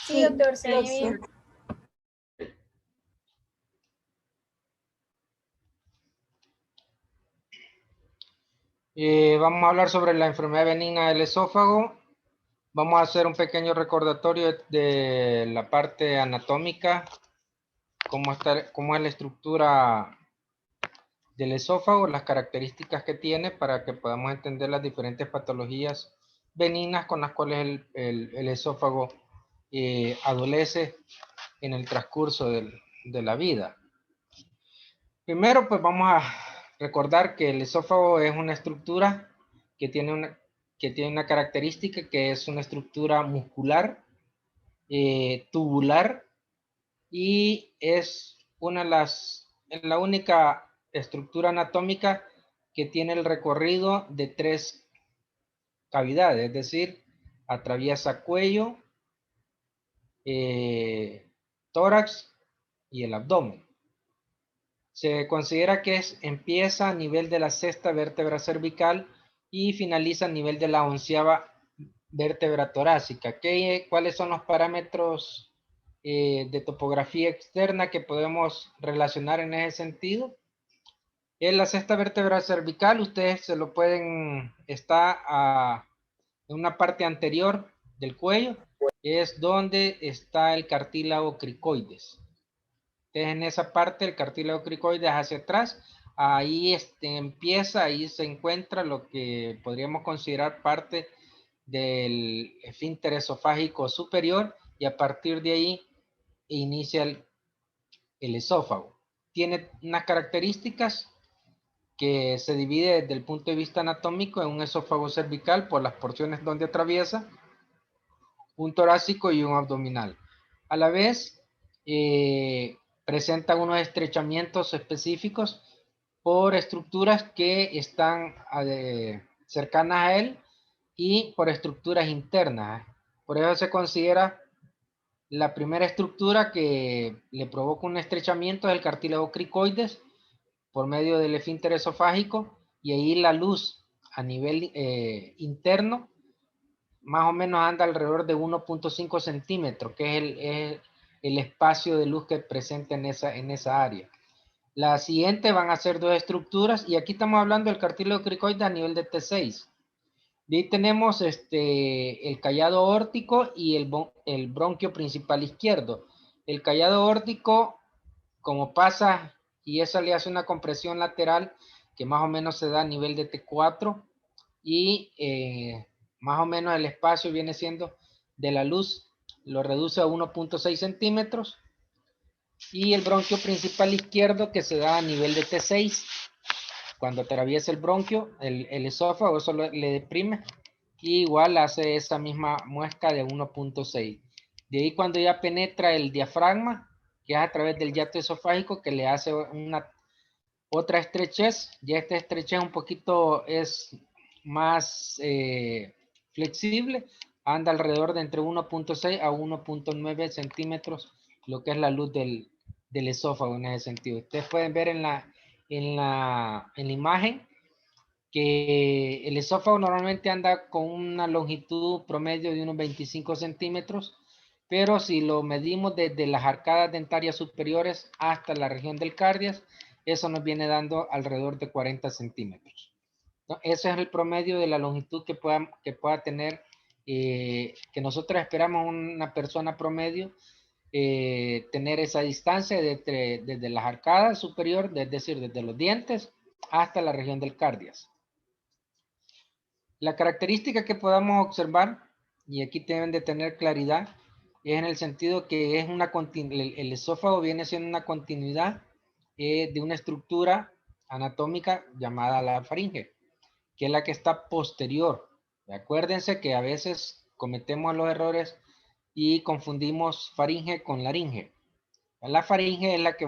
Sí, doctor, se oye bien. Vamos a hablar sobre la enfermedad benigna del esófago. Vamos a hacer un pequeño recordatorio de la parte anatómica, cómo es la estructura del esófago, las características que tiene para que podamos entender las diferentes patologías benignas con las cuales el esófago adolece en el transcurso de la vida. Primero, pues vamos a recordar que el esófago es una estructura que tiene una característica que es una estructura muscular, tubular, y es la única estructura anatómica que tiene el recorrido de 3 cavidades, es decir, atraviesa cuello, tórax y el abdomen. Se considera que empieza a nivel de la 6ª vértebra cervical y finaliza a nivel de la 11ª vértebra torácica. ¿Cuáles son los parámetros de topografía externa que podemos relacionar en ese sentido? En la 6ª vértebra cervical, ustedes se lo pueden, está en una parte anterior del cuello, es donde está el cartílago cricoides. Entonces, en esa parte el cartílago cricoides hacia atrás, ahí ahí se encuentra lo que podríamos considerar parte del esfínter esofágico superior, y a partir de ahí inicia el esófago. Tiene unas características que se divide desde el punto de vista anatómico en un esófago cervical por las porciones donde atraviesa, un torácico y un abdominal. A la vez, presenta unos estrechamientos específicos por estructuras que están cercanas a él y por estructuras internas. Por eso se considera la primera estructura que le provoca un estrechamiento del cartílago cricoides por medio del esfínter esofágico, y ahí la luz a nivel interno más o menos anda alrededor de 1.5 centímetros, que es el espacio de luz que presenta en esa área. La siguiente van a ser 2 estructuras, y aquí estamos hablando del cartílago cricoide a nivel de T6. De ahí tenemos el callado aórtico y el bronquio principal izquierdo. El callado aórtico, como pasa, y eso le hace una compresión lateral que más o menos se da a nivel de T4, y más o menos el espacio viene siendo de la luz, lo reduce a 1.6 centímetros, y el bronquio principal izquierdo que se da a nivel de T6, cuando atraviesa el bronquio, el esófago, eso le deprime, y igual hace esa misma muesca de 1.6. De ahí cuando ya penetra el diafragma, que es a través del hiato esofágico, que le hace otra estrechez, ya esta estrechez un poquito es más flexible, anda alrededor de entre 1.6 a 1.9 centímetros, lo que es la luz del esófago en ese sentido. Ustedes pueden ver en la imagen que el esófago normalmente anda con una longitud promedio de unos 25 centímetros, pero si lo medimos desde las arcadas dentarias superiores hasta la región del cardias, eso nos viene dando alrededor de 40 centímetros. ¿No? Ese es el promedio de la longitud que pueda tener, que nosotros esperamos una persona promedio tener esa distancia desde las arcadas superiores, es decir, desde los dientes hasta la región del cardias. La característica que podamos observar, y aquí deben de tener claridad, es en el sentido que es el esófago viene siendo una continuidad de una estructura anatómica llamada la faringe, que es la que está posterior. Acuérdense que a veces cometemos los errores y confundimos faringe con laringe. La faringe es la que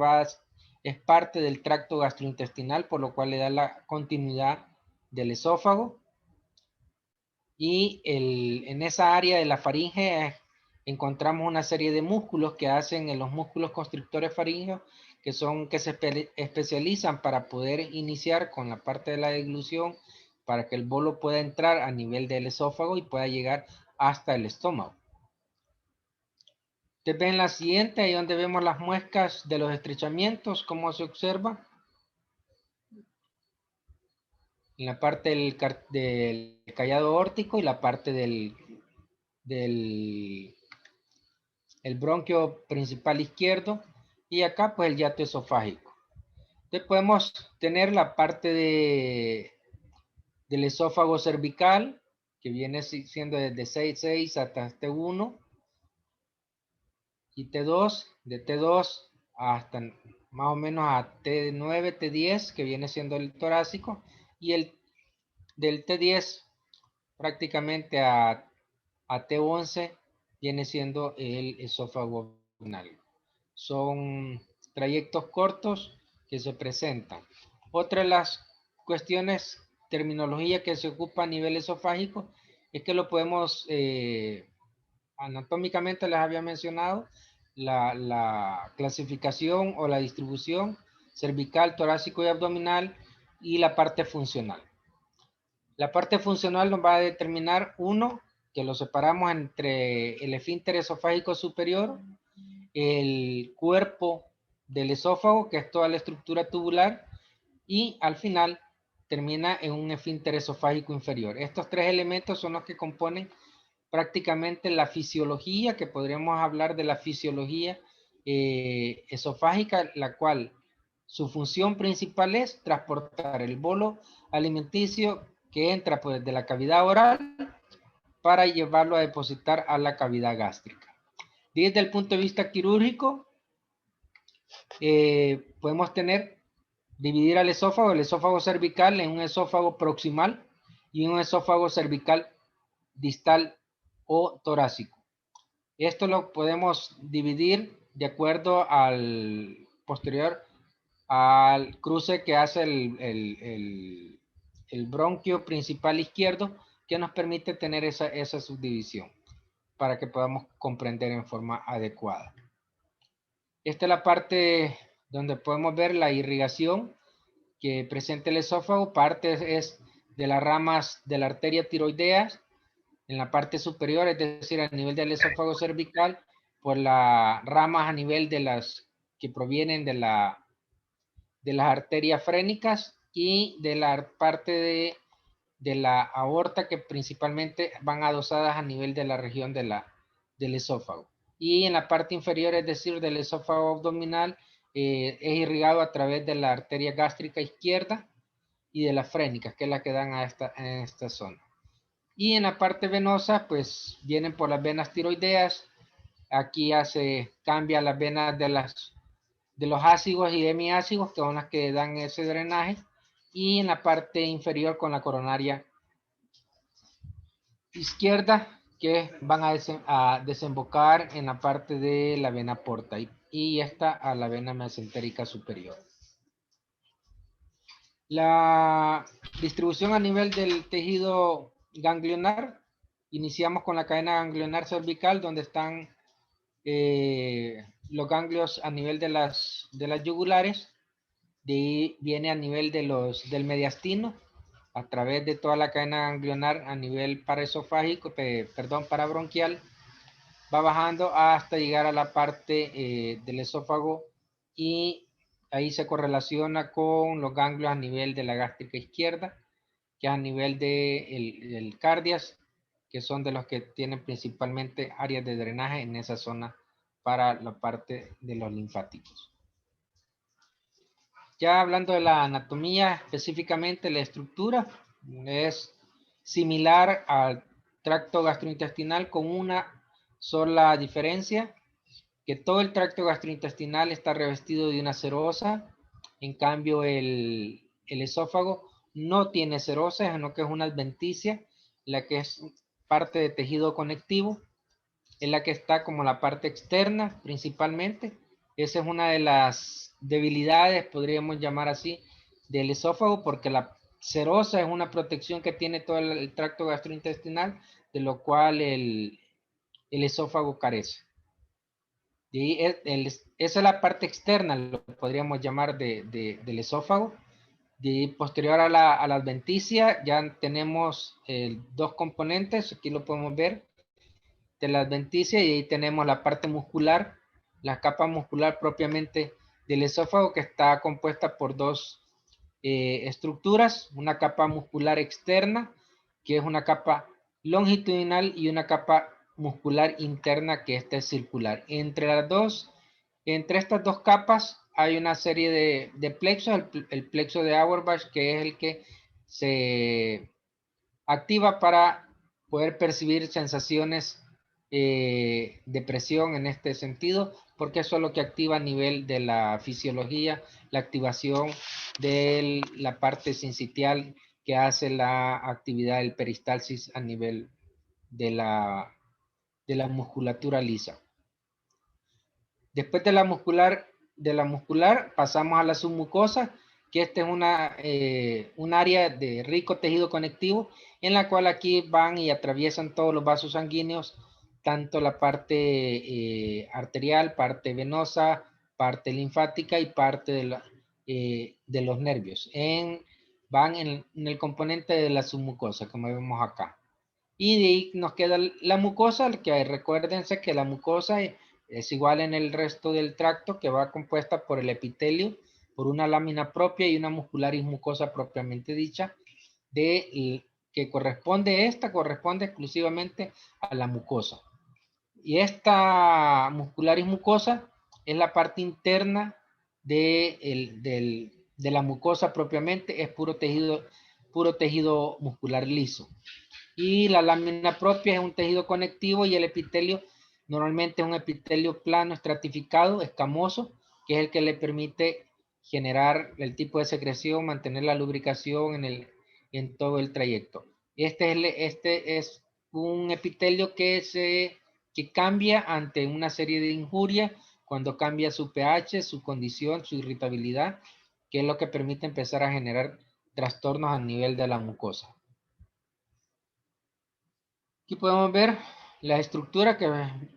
es parte del tracto gastrointestinal, por lo cual le da la continuidad del esófago. Y en esa área de la faringe encontramos una serie de músculos que hacen en los músculos constrictores faríngeos, que se especializan para poder iniciar con la parte de la deglución, para que el bolo pueda entrar a nivel del esófago y pueda llegar hasta el estómago. Ustedes ven la siguiente, ahí donde vemos las muescas de los estrechamientos, cómo se observa. En la parte del callado órtico y la parte del el bronquio principal izquierdo. Y acá pues el hiato esofágico. Entonces podemos tener la parte del esófago cervical, que viene siendo desde 6 hasta T1 y T2, de T2 hasta más o menos a T9, T10, que viene siendo el torácico, y el del T10 prácticamente a T11 viene siendo el esófago abdominal. Son trayectos cortos que se presentan. Otra de las cuestiones, terminología que se ocupa a nivel esofágico, es que lo podemos, anatómicamente les había mencionado, la clasificación o la distribución cervical, torácico y abdominal y la parte funcional. La parte funcional nos va a determinar, uno, que lo separamos entre el esfínter esofágico superior, el cuerpo del esófago, que es toda la estructura tubular, y al final termina en un esfínter esofágico inferior. Estos tres elementos son los que componen prácticamente la fisiología, que podríamos hablar de la fisiología esofágica, la cual su función principal es transportar el bolo alimenticio que entra pues, de la cavidad oral para llevarlo a depositar a la cavidad gástrica. Desde el punto de vista quirúrgico, podemos dividir el esófago cervical en un esófago proximal y un esófago cervical distal o torácico. Esto lo podemos dividir de acuerdo al posterior, al cruce que hace el bronquio principal izquierdo, que nos permite tener esa subdivisión para que podamos comprender en forma adecuada. Esta es la parte donde podemos ver la irrigación que presenta el esófago. Parte es de las ramas de la arteria tiroidea en la parte superior, es decir, a nivel del esófago cervical, por las ramas a nivel de las que provienen de las arterias frénicas y de la parte de la aorta, que principalmente van adosadas a nivel de la región del esófago. Y en la parte inferior, es decir, del esófago abdominal, es irrigado a través de la arteria gástrica izquierda y de las frénicas, que es la que dan en esta zona. Y en la parte venosa, pues vienen por las venas tiroideas. Aquí cambia las venas de los ácidos y hemiácidos, que son las que dan ese drenaje. Y en la parte inferior con la coronaria izquierda, que van a desembocar en la parte de la vena porta y esta a la vena mesentérica superior. La distribución a nivel del tejido ganglionar, iniciamos con la cadena ganglionar cervical, donde están los ganglios a nivel de las yugulares. De ahí viene a nivel del mediastino, a través de toda la cadena ganglionar a nivel paraesofágico, parabronquial, va bajando hasta llegar a la parte del esófago, y ahí se correlaciona con los ganglios a nivel de la gástrica izquierda, que es a nivel del cardias, que son de los que tienen principalmente áreas de drenaje en esa zona para la parte de los linfáticos. Ya hablando de la anatomía, específicamente la estructura es similar al tracto gastrointestinal, con una sola diferencia, que todo el tracto gastrointestinal está revestido de una serosa. En cambio el esófago no tiene serosa, sino que es una adventicia, la que es parte de tejido conectivo, es la que está como la parte externa principalmente. Esa es una de las debilidades, podríamos llamar así, del esófago, porque la serosa es una protección que tiene todo el tracto gastrointestinal, de lo cual el esófago carece. Y esa es la parte externa, lo podríamos llamar del esófago. Y posterior a la adventicia ya tenemos dos componentes, aquí lo podemos ver. de la adventicia, y ahí tenemos la parte muscular, la capa muscular propiamente del esófago, que está compuesta por dos estructuras, una capa muscular externa, que es una capa longitudinal, y una capa muscular interna, que esta es circular. Entre estas dos capas hay una serie de plexos, el plexo de Auerbach, que es el que se activa para poder percibir sensaciones de presión en este sentido, porque eso es lo que activa a nivel de la fisiología, la activación de la parte sincitial que hace la actividad del peristalsis a nivel de la musculatura lisa. Después de la muscular pasamos a la submucosa, que esta es un área de rico tejido conectivo, en la cual aquí van y atraviesan todos los vasos sanguíneos, tanto la parte arterial, parte venosa, parte linfática y parte de los nervios. Van en el componente de la submucosa, como vemos acá. Y de ahí nos queda la mucosa, que recuérdense que la mucosa es igual en el resto del tracto, que va compuesta por el epitelio, por una lámina propia y una muscularis mucosa propiamente dicha, que corresponde exclusivamente a la mucosa. Y esta muscularis mucosa es la parte interna de la mucosa propiamente, es puro tejido muscular liso. Y la lámina propia es un tejido conectivo, y el epitelio normalmente es un epitelio plano, estratificado, escamoso, que es el que le permite generar el tipo de secreción, mantener la lubricación en todo el trayecto. Este es un epitelio que cambia ante una serie de injurias, cuando cambia su pH, su condición, su irritabilidad, que es lo que permite empezar a generar trastornos a nivel de la mucosa. Aquí podemos ver la estructura que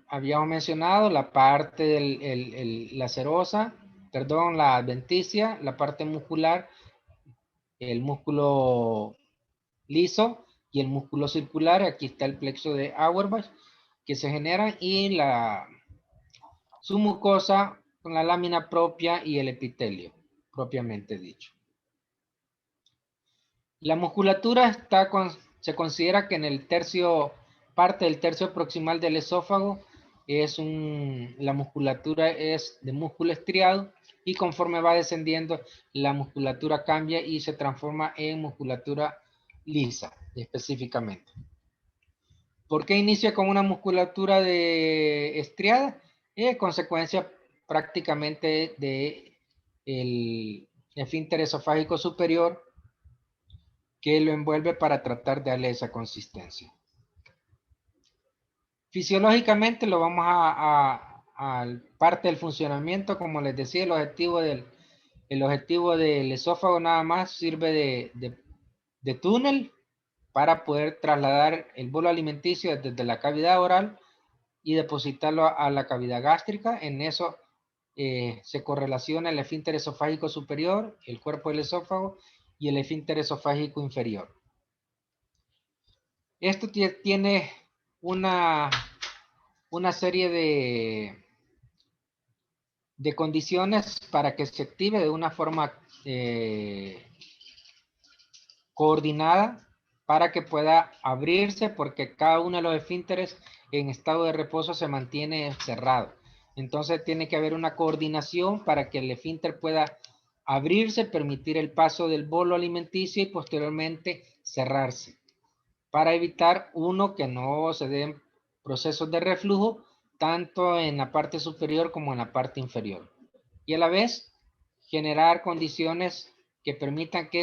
habíamos mencionado, la parte de la serosa, perdón, la adventicia, la parte muscular, el músculo liso y el músculo circular. Aquí está el plexo de Auerbach que se generan, y la submucosa con la lámina propia y el epitelio, propiamente dicho. La musculatura se considera que en el parte del tercio proximal del esófago la musculatura es de músculo estriado, y conforme va descendiendo la musculatura cambia y se transforma en musculatura lisa específicamente. ¿Por qué inicia con una musculatura estriada? Consecuencia prácticamente de el esfínter esofágico superior, que lo envuelve para tratar de darle esa consistencia. Fisiológicamente lo vamos a parte del funcionamiento, como les decía, el objetivo del esófago nada más sirve de túnel para poder trasladar el bolo alimenticio desde la cavidad oral y depositarlo a la cavidad gástrica. En eso se correlaciona el esfínter esofágico superior, el cuerpo del esófago, y el esfínter esofágico inferior. Esto tiene una serie de condiciones para que se active de una forma coordinada, para que pueda abrirse, porque cada uno de los esfínteres en estado de reposo se mantiene cerrado. Entonces tiene que haber una coordinación para que el esfínter pueda abrirse, permitir el paso del bolo alimenticio y posteriormente cerrarse, para evitar que no se den procesos de reflujo tanto en la parte superior como en la parte inferior, y a la vez generar condiciones que permitan que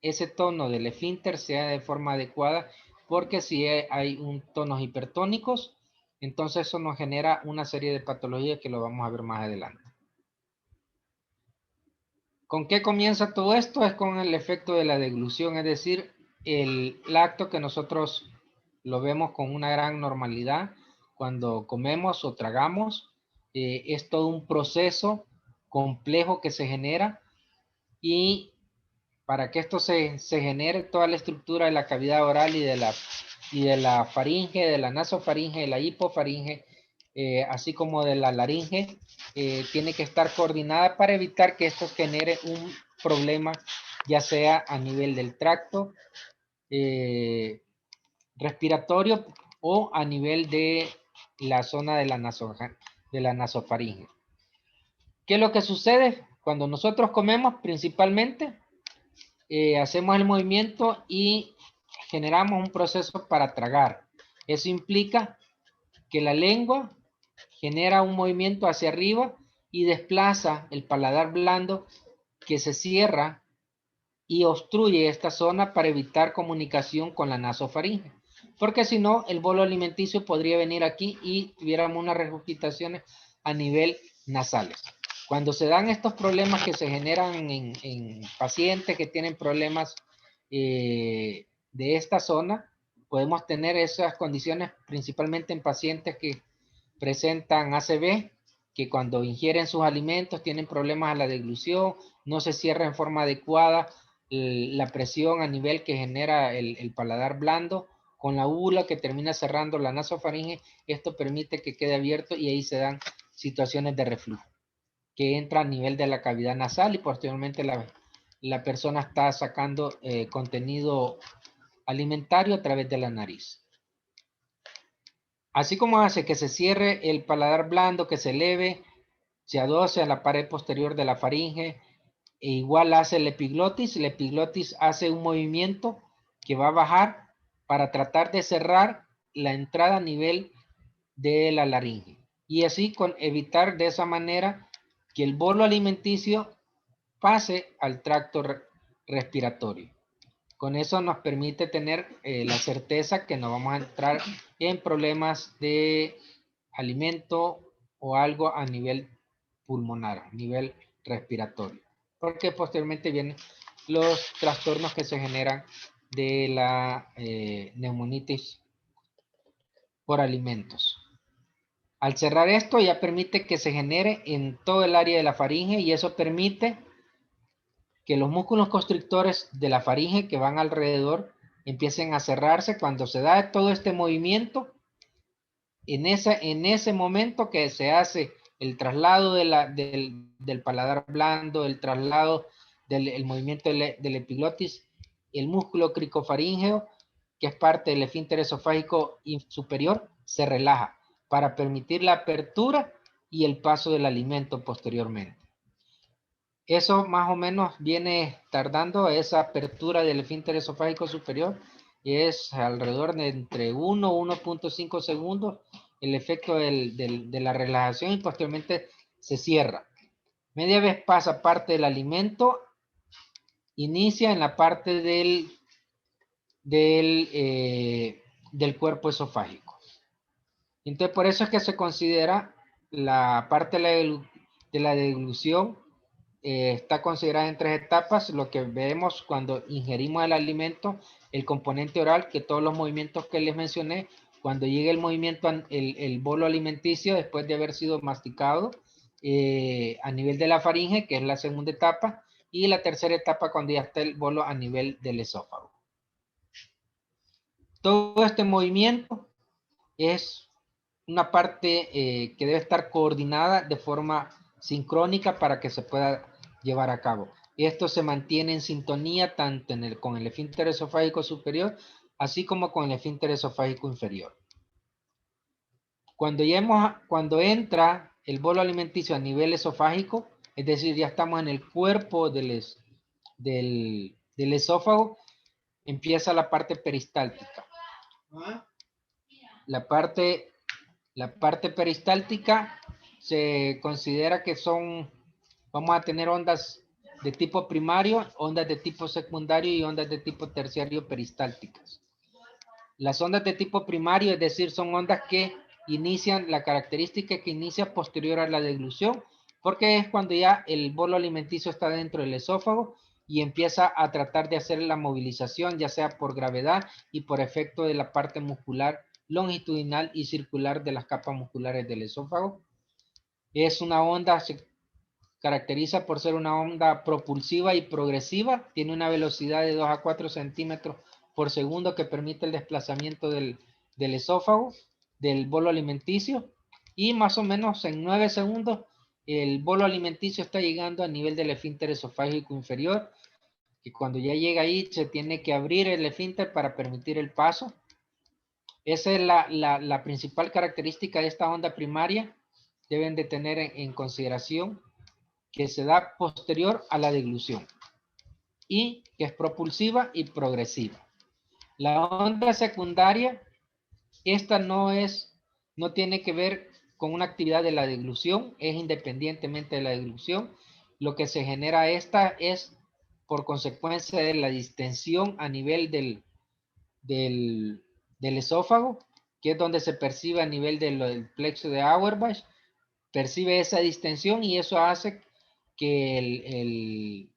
ese tono del esfínter sea de forma adecuada, porque si hay tonos hipertónicos, entonces eso nos genera una serie de patologías que lo vamos a ver más adelante. ¿Con qué comienza todo esto? Es con el efecto de la deglución, es decir, el acto que nosotros lo vemos con una gran normalidad cuando comemos o tragamos. Es todo un proceso complejo que se genera, y para que esto se genere, toda la estructura de la cavidad oral y de la y de la faringe, de la nasofaringe, de la hipofaringe, así como de la laringe, tiene que estar coordinada para evitar que esto genere un problema, ya sea a nivel del tracto respiratorio o a nivel de la zona de la nasofaringe. ¿Qué es lo que sucede? Cuando nosotros comemos, principalmente, hacemos el movimiento y generamos un proceso para tragar. Eso implica que la lengua genera un movimiento hacia arriba y desplaza el paladar blando que se cierra y obstruye esta zona para evitar comunicación con la nasofaringe. Porque si no, el bolo alimenticio podría venir aquí y tuviéramos unas regurgitaciones a nivel nasales. Cuando se dan estos problemas que se generan en pacientes que tienen problemas de esta zona, podemos tener esas condiciones principalmente en pacientes que presentan ACV, que cuando ingieren sus alimentos tienen problemas a la deglución, no se cierra en forma adecuada la presión a nivel que genera el paladar blando, con la úvula que termina cerrando la nasofaringe, esto permite que quede abierto y ahí se dan situaciones de reflujo, que entra a nivel de la cavidad nasal y posteriormente la persona está sacando contenido alimentario a través de la nariz. Así como hace que se cierre el paladar blando, que se eleve, se adoce a la pared posterior de la faringe, e igual hace el epiglotis hace un movimiento que va a bajar para tratar de cerrar la entrada a nivel de la laringe. Y así con evitar de esa manera que el bolo alimenticio pase al tracto respiratorio. Con eso nos permite tener la certeza que no vamos a entrar en problemas de alimento o algo a nivel pulmonar, a nivel respiratorio. Porque posteriormente vienen los trastornos que se generan de la neumonitis por alimentos. Al cerrar esto ya permite que se genere en todo el área de la faringe y eso permite que los músculos constrictores de la faringe que van alrededor empiecen a cerrarse. Cuando se da todo este movimiento, en ese momento que se hace el traslado del paladar blando, el traslado del movimiento del epiglotis, el músculo cricofaríngeo, que es parte del esfínter esofágico superior, se relaja para permitir la apertura y el paso del alimento posteriormente. Eso más o menos viene tardando esa apertura del esfínter esofágico superior y es alrededor de entre 1 y 1.5 segundos el efecto de la relajación y posteriormente se cierra. Media vez pasa parte del alimento, inicia en la parte del cuerpo esofágico. Entonces por eso es que se considera la parte de la deglución está considerada en 3 etapas. Lo que vemos cuando ingerimos el alimento, el componente oral, que todos los movimientos que les mencioné, cuando llega el movimiento, el bolo alimenticio, después de haber sido masticado, a nivel de la faringe, que es la segunda etapa, y la tercera etapa cuando ya está el bolo a nivel del esófago. Todo este movimiento es una parte que debe estar coordinada de forma sincrónica para que se pueda llevar a cabo. Esto se mantiene en sintonía tanto con el esfínter esofágico superior, así como con el esfínter esofágico inferior. Cuando entra el bolo alimenticio a nivel esofágico, es decir, ya estamos en el cuerpo del esófago, empieza la parte peristáltica. La parte peristáltica se considera que vamos a tener ondas de tipo primario, ondas de tipo secundario y ondas de tipo terciario peristálticas. Las ondas de tipo primario, es decir, son ondas que inician, la característica que inicia posterior a la deglución, porque es cuando ya el bolo alimenticio está dentro del esófago y empieza a tratar de hacer la movilización, ya sea por gravedad y por efecto de la parte muscular longitudinal y circular de las capas musculares del esófago. Es una onda, se caracteriza por ser una onda propulsiva y progresiva, tiene una velocidad de 2 a 4 centímetros por segundo que permite el desplazamiento del esófago, del bolo alimenticio, y más o menos en 9 segundos el bolo alimenticio está llegando a nivel del esfínter esofágico inferior, y cuando ya llega ahí se tiene que abrir el esfínter para permitir el paso. Esa es la principal característica de esta onda primaria. Deben de tener en consideración que se da posterior a la deglución y que es propulsiva y progresiva. La onda secundaria, esta no tiene que ver con una actividad de la deglución, es independientemente de la deglución. Lo que se genera esta es por consecuencia de la distensión a nivel del esófago, que es donde se percibe a nivel del plexo de Auerbach, percibe esa distensión y eso hace que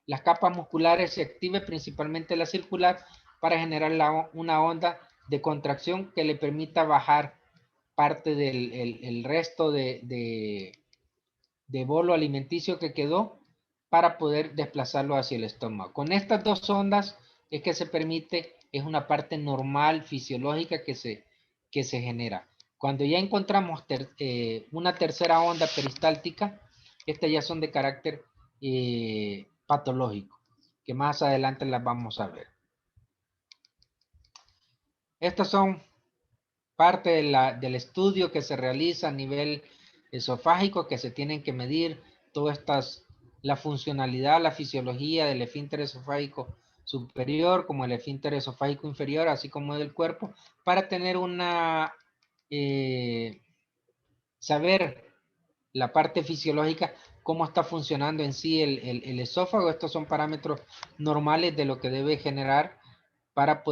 las capas musculares se active, principalmente la circular, para generar una onda de contracción que le permita bajar parte del resto de bolo alimenticio que quedó para poder desplazarlo hacia el estómago. Con estas dos ondas es que se permite, es una parte normal, fisiológica que se genera. Cuando ya encontramos una tercera onda peristáltica, estas ya son de carácter patológico, que más adelante las vamos a ver. Estas son parte del estudio que se realiza a nivel esofágico, que se tienen que medir todas estas, la funcionalidad, la fisiología del esfínter esofágico superior, como el esfínter esofágico inferior, así como del cuerpo, para tener saber la parte fisiológica, cómo está funcionando en sí el esófago. Estos son parámetros normales de lo que debe generar para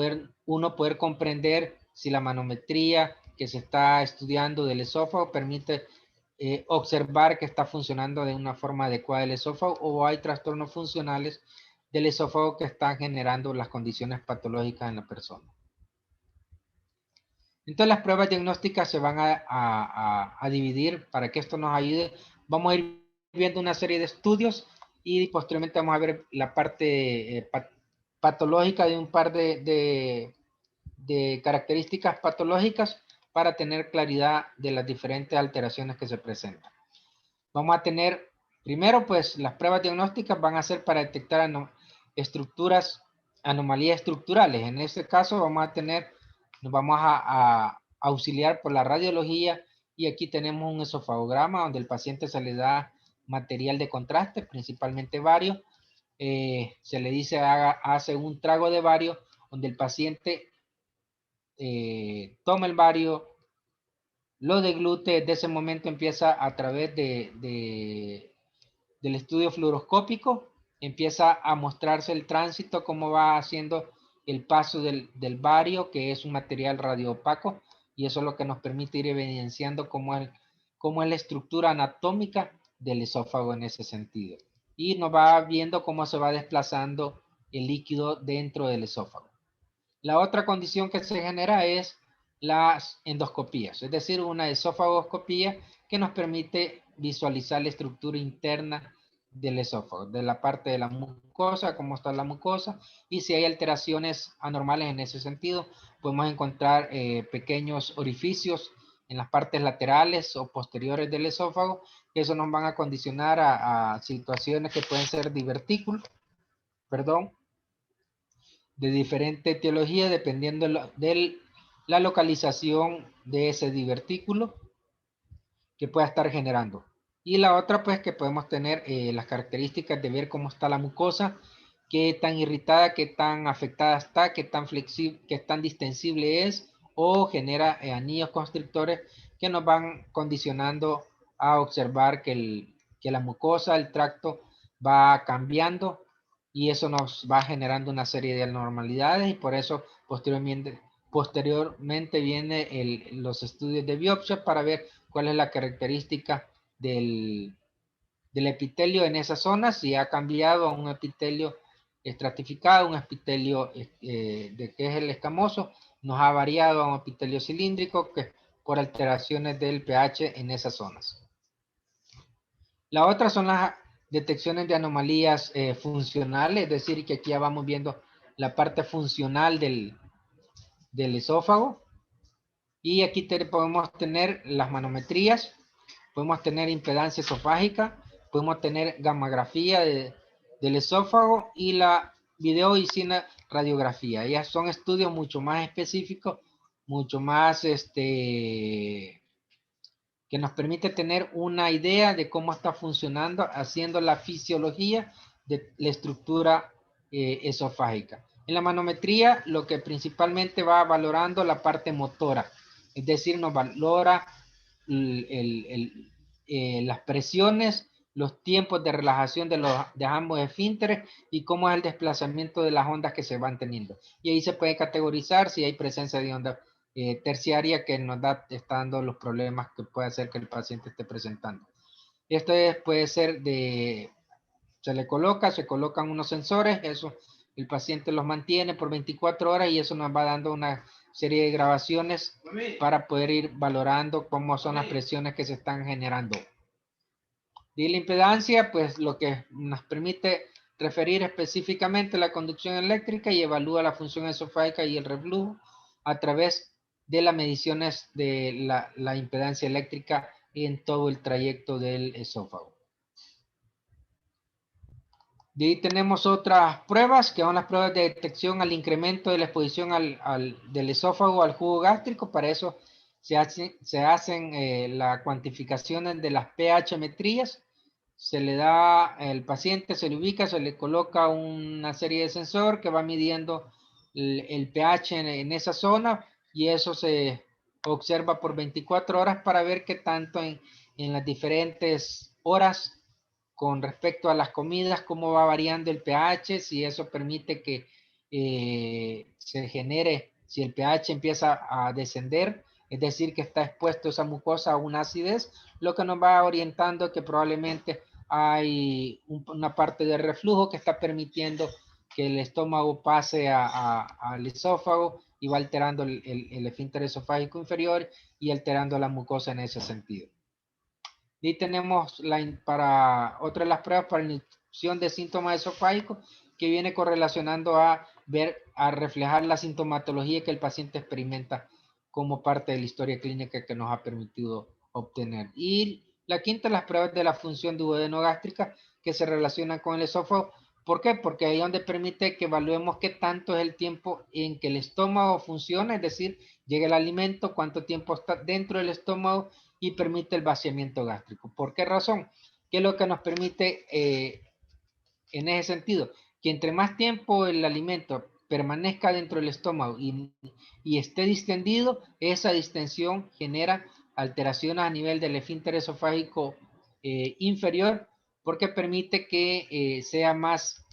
uno poder comprender si la manometría que se está estudiando del esófago permite observar que está funcionando de una forma adecuada el esófago, o hay trastornos funcionales del esófago que están generando las condiciones patológicas en la persona. Entonces las pruebas diagnósticas se van a dividir para que esto nos ayude. Vamos a ir viendo una serie de estudios y posteriormente vamos a ver la parte patológica de un par de características patológicas para tener claridad de las diferentes alteraciones que se presentan. Vamos a tener, primero pues las pruebas diagnósticas van a ser para detectar anomalías estructurales. En este caso nos vamos a auxiliar por la radiología, y aquí tenemos un esofagograma donde el paciente se le da material de contraste, principalmente bario. Se le dice hace un trago de bario, donde el paciente toma el bario, lo deglute. Desde ese momento empieza a través del estudio fluoroscópico, empieza a mostrarse el tránsito, cómo va haciendo el paso del bario, que es un material radioopaco, y eso es lo que nos permite ir evidenciando cómo es la estructura anatómica del esófago en ese sentido. Y nos va viendo cómo se va desplazando el líquido dentro del esófago. La otra condición que se genera es las endoscopías, es decir, una esofagoscopía que nos permite visualizar la estructura interna del esófago, de la parte de la mucosa, cómo está la mucosa, y si hay alteraciones anormales en ese sentido, podemos encontrar pequeños orificios en las partes laterales o posteriores del esófago, que eso nos van a condicionar a situaciones que pueden ser divertículos, de diferente etiología, dependiendo de la localización de ese divertículo que pueda estar generando. Y la otra, pues, que podemos tener las características de ver cómo está la mucosa, qué tan irritada, qué tan afectada está, qué tan flexible, qué tan distensible es, o genera anillos constrictores que nos van condicionando a observar que la mucosa, el tracto, va cambiando, y eso nos va generando una serie de anormalidades, y por eso posteriormente vienen los estudios de biopsia para ver cuál es la característica del epitelio en esa zona, si ha cambiado a un epitelio estratificado, un epitelio de que es el escamoso, nos ha variado a un epitelio cilíndrico, que por alteraciones del pH en esas zonas. La otra son las detecciones de anomalías funcionales, es decir, que aquí ya vamos viendo la parte funcional del esófago. Y aquí podemos tener las manometrías, podemos tener impedancia esofágica, podemos tener gamografía del esófago y la video y cine radiografía. Ellas son estudios mucho más específicos, mucho más que nos permite tener una idea de cómo está funcionando, haciendo la fisiología de la estructura esofágica. En la manometría, lo que principalmente va valorando la parte motora, es decir, nos valora las presiones, los tiempos de relajación de ambos esfínteres y cómo es el desplazamiento de las ondas que se van teniendo. Y ahí se puede categorizar si hay presencia de onda terciaria que nos está dando los problemas que puede hacer que el paciente esté presentando. Esto puede ser se colocan unos sensores, eso el paciente los mantiene por 24 horas y eso nos va dando una serie de grabaciones para poder ir valorando cómo son las presiones que se están generando. Y la impedancia, pues lo que nos permite referir específicamente la conducción eléctrica y evalúa la función esofágica y el reflujo a través de las mediciones de la impedancia eléctrica en todo el trayecto del esófago. De ahí tenemos otras pruebas, que son las pruebas de detección al incremento de la exposición del esófago al jugo gástrico. Para eso se hacen las cuantificaciones de las pH metrías. Se le da al paciente, se le ubica, se le coloca una serie de sensor que va midiendo el pH en esa zona y eso se observa por 24 horas para ver qué tanto en las diferentes horas con respecto a las comidas, cómo va variando el pH, si eso permite que se genere, si el pH empieza a descender, es decir, que está expuesto esa mucosa a una acidez, lo que nos va orientando que probablemente hay una parte de reflujo que está permitiendo que el estómago pase al esófago y va alterando el esfínter esofágico inferior y alterando la mucosa en ese sentido. Y tenemos otra de las pruebas para la inducción de síntomas esofágicos que viene correlacionando a reflejar la sintomatología que el paciente experimenta como parte de la historia clínica que nos ha permitido obtener. Y la quinta, las pruebas de la función duodenogástrica que se relacionan con el esófago. ¿Por qué? Porque ahí es donde permite que evaluemos qué tanto es el tiempo en que el estómago funciona, es decir, llega el alimento, cuánto tiempo está dentro del estómago y permite el vaciamiento gástrico. ¿Por qué razón? ¿Qué es lo que nos permite en ese sentido? Que entre más tiempo el alimento permanezca dentro del estómago y esté distendido, esa distensión genera alteraciones a nivel del esfínter esofágico inferior, porque permite que sea más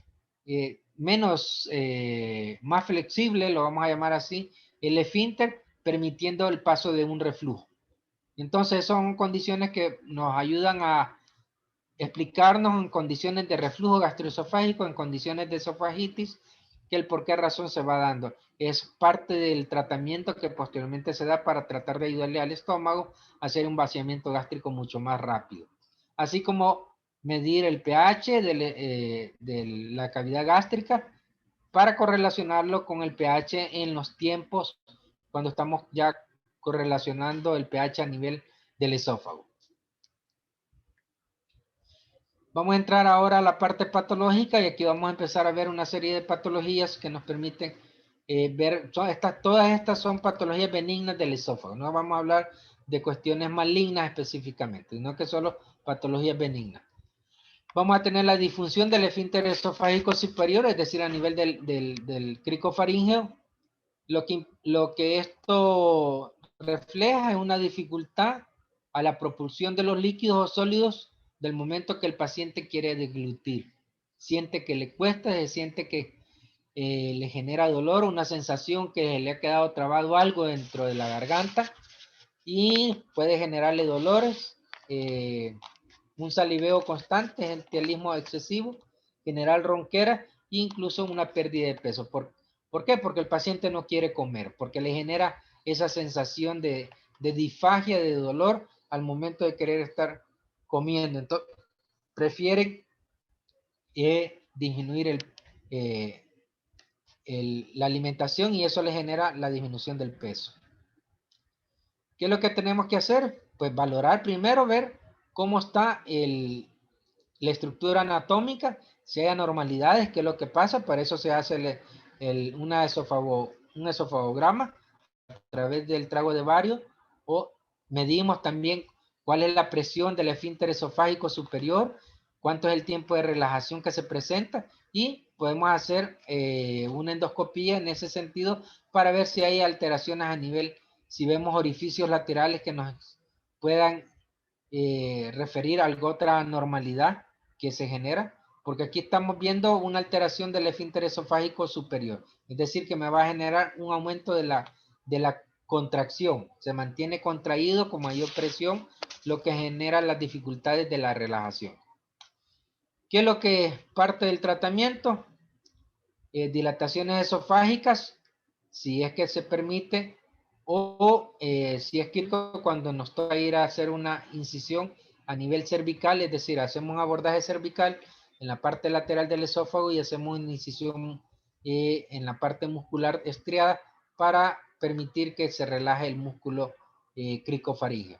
flexible, lo vamos a llamar así, el esfínter, permitiendo el paso de un reflujo. Entonces son condiciones que nos ayudan a explicarnos en condiciones de reflujo gastroesofágico, en condiciones de esofagitis, que el por qué razón se va dando. Es parte del tratamiento que posteriormente se da para tratar de ayudarle al estómago a hacer un vaciamiento gástrico mucho más rápido. Así como medir el pH de la cavidad gástrica para correlacionarlo con el pH en los tiempos cuando estamos ya correlacionando el pH a nivel del esófago. Vamos a entrar ahora a la parte patológica y aquí vamos a empezar a ver una serie de patologías que nos permiten ver, todas estas son patologías benignas del esófago. No vamos a hablar de cuestiones malignas específicamente, sino que solo patologías benignas. Vamos a tener la disfunción del esfínter esofágico superior, es decir, a nivel del cricofaríngeo. Lo que esto refleja es una dificultad a la propulsión de los líquidos o sólidos del momento que el paciente quiere deglutir. Siente que le cuesta, se siente que le genera dolor, una sensación que le ha quedado trabado algo dentro de la garganta y puede generarle dolores, un saliveo constante, genitalismo excesivo, generar ronquera e incluso una pérdida de peso. ¿Por qué? Porque el paciente no quiere comer, porque le genera esa sensación de disfagia, de dolor al momento de querer estar comiendo. Entonces, prefiere disminuir la alimentación y eso le genera la disminución del peso. ¿Qué es lo que tenemos que hacer? Pues valorar primero, ver cómo está la estructura anatómica, si hay anormalidades, qué es lo que pasa. Para eso se hace un esofagograma a través del trago de bario, o medimos también cuál es la presión del esfínter esofágico superior, cuánto es el tiempo de relajación que se presenta, y podemos hacer una endoscopía en ese sentido para ver si hay alteraciones a nivel, si vemos orificios laterales que nos puedan referir a alguna otra anormalidad que se genera, porque aquí estamos viendo una alteración del esfínter esofágico superior, es decir, que me va a generar un aumento de la contracción, se mantiene contraído con mayor presión, lo que genera las dificultades de la relajación. ¿Qué es lo que parte del tratamiento? Dilataciones esofágicas, si es que se permite, o si es que cuando nos toca ir a hacer una incisión a nivel cervical, es decir, hacemos un abordaje cervical en la parte lateral del esófago y hacemos una incisión en la parte muscular estriada para permitir que se relaje el músculo cricofaríngeo.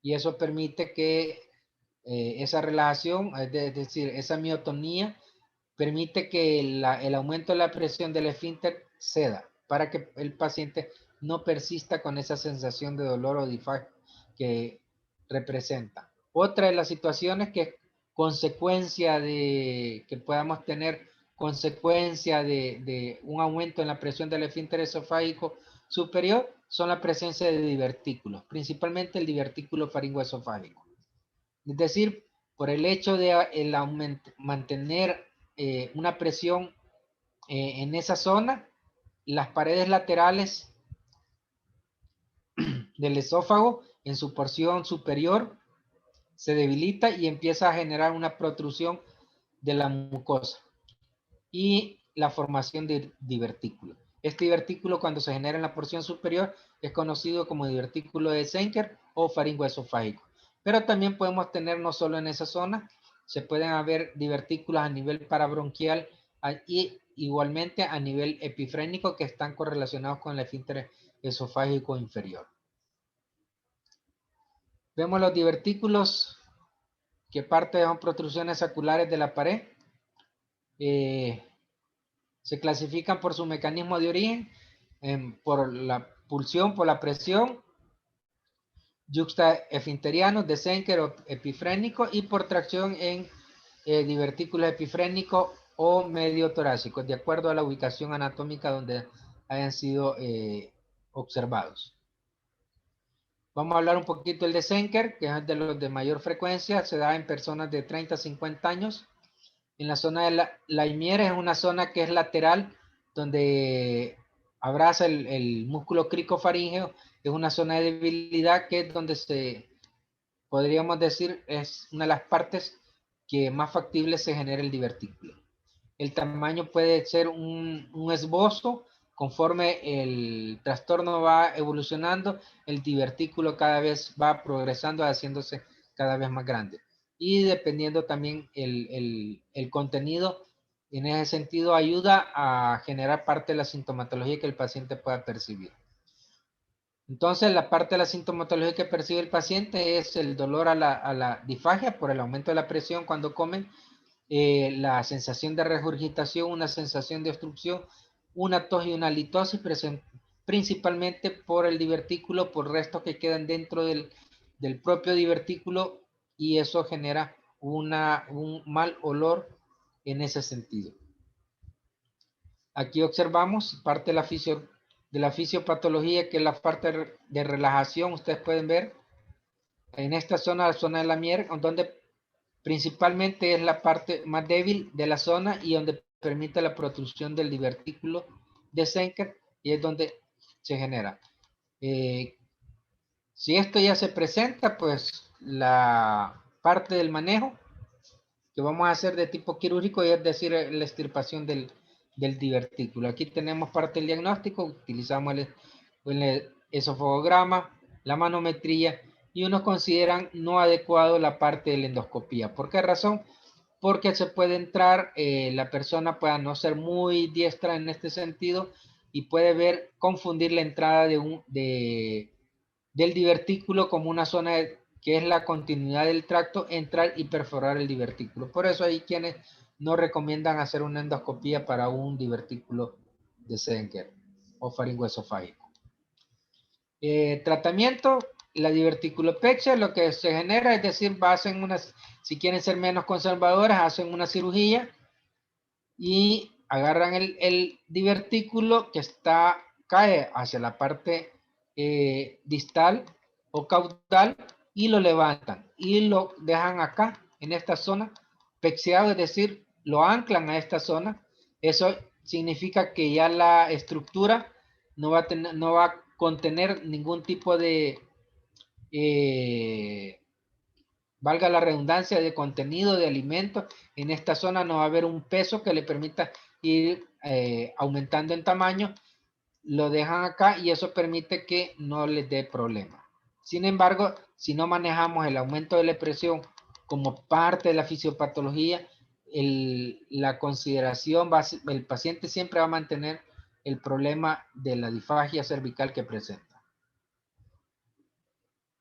Y eso permite que esa relajación, es decir, esa miotonía, permite que el aumento de la presión del esfínter ceda para que el paciente no persista con esa sensación de dolor o disfagia que representa. Otra de las situaciones que es consecuencia de que podamos tener consecuencia de un aumento en la presión del esfínter esofágico superior son la presencia de divertículos, principalmente el divertículo faringoesofágico. Es decir, por el hecho de mantener una presión en esa zona, las paredes laterales del esófago en su porción superior se debilita y empieza a generar una protrusión de la mucosa y la formación de divertículo. Este divertículo, cuando se genera en la porción superior, es conocido como divertículo de Zenker o faringoesofágico. Pero también podemos tener no solo en esa zona, se pueden haber divertículos a nivel parabronquial y igualmente a nivel epifrénico que están correlacionados con el esfínter esofágico inferior. Vemos los divertículos que parte son protrusiones saculares de la pared. Se clasifican por su mecanismo de origen, por la pulsión, por la presión, yuxtaesfinteriano, de Zenker o epifrénico, y por tracción en divertículos epifrénicos o medio torácicos, de acuerdo a la ubicación anatómica donde hayan sido observados. Vamos a hablar un poquito del de Zenker, que es de los de mayor frecuencia, se da en personas de 30 a 50 años. En la zona de la Imiera es una zona que es lateral, donde abraza el músculo cricofaríngeo, es una zona de debilidad que es donde podríamos decir, es una de las partes que más factible se genera el divertículo. El tamaño puede ser un esbozo, conforme el trastorno va evolucionando, el divertículo cada vez va progresando, haciéndose cada vez más grande. Y dependiendo también el contenido, en ese sentido ayuda a generar parte de la sintomatología que el paciente pueda percibir. Entonces, la parte de la sintomatología que percibe el paciente es el dolor a la disfagia por el aumento de la presión cuando comen, la sensación de regurgitación, una sensación de obstrucción, una tos y una litosis, principalmente por el divertículo, por restos que quedan dentro del propio divertículo, y eso genera un mal olor en ese sentido. Aquí observamos parte de la fisiopatología, que es la parte de relajación. Ustedes pueden ver en esta zona, la zona de la mier, donde principalmente es la parte más débil de la zona y donde permite la protrusión del divertículo de Zenker, y es donde se genera. Si esto ya se presenta, pues la parte del manejo que vamos a hacer de tipo quirúrgico, es decir, la extirpación del divertículo. Aquí tenemos parte del diagnóstico, utilizamos el esofagograma, la manometría, y unos consideran no adecuado la parte de la endoscopía. ¿Por qué razón? porque se puede entrar, la persona pueda no ser muy diestra en este sentido y puede confundir la entrada del divertículo como una zona que es la continuidad del tracto, entrar y perforar el divertículo. Por eso hay quienes no recomiendan hacer una endoscopía para un divertículo de Schenker o faringoesofágico. Tratamiento, la diverticulopexia, lo que se genera, es decir, hacen si quieren ser menos conservadoras, hacen una cirugía y agarran el divertículo que cae hacia la parte distal o caudal y lo levantan y lo dejan acá, en esta zona, pexiado, es decir, lo anclan a esta zona. Eso significa que ya la estructura no va a contener ningún tipo de, valga la redundancia, de contenido de alimento. En esta zona no va a haber un peso que le permita ir aumentando en tamaño. Lo dejan acá y eso permite que no les dé problema. Sin embargo, si no manejamos el aumento de la presión como parte de la fisiopatología, la consideración el paciente siempre va a mantener el problema de la disfagia cervical que presenta.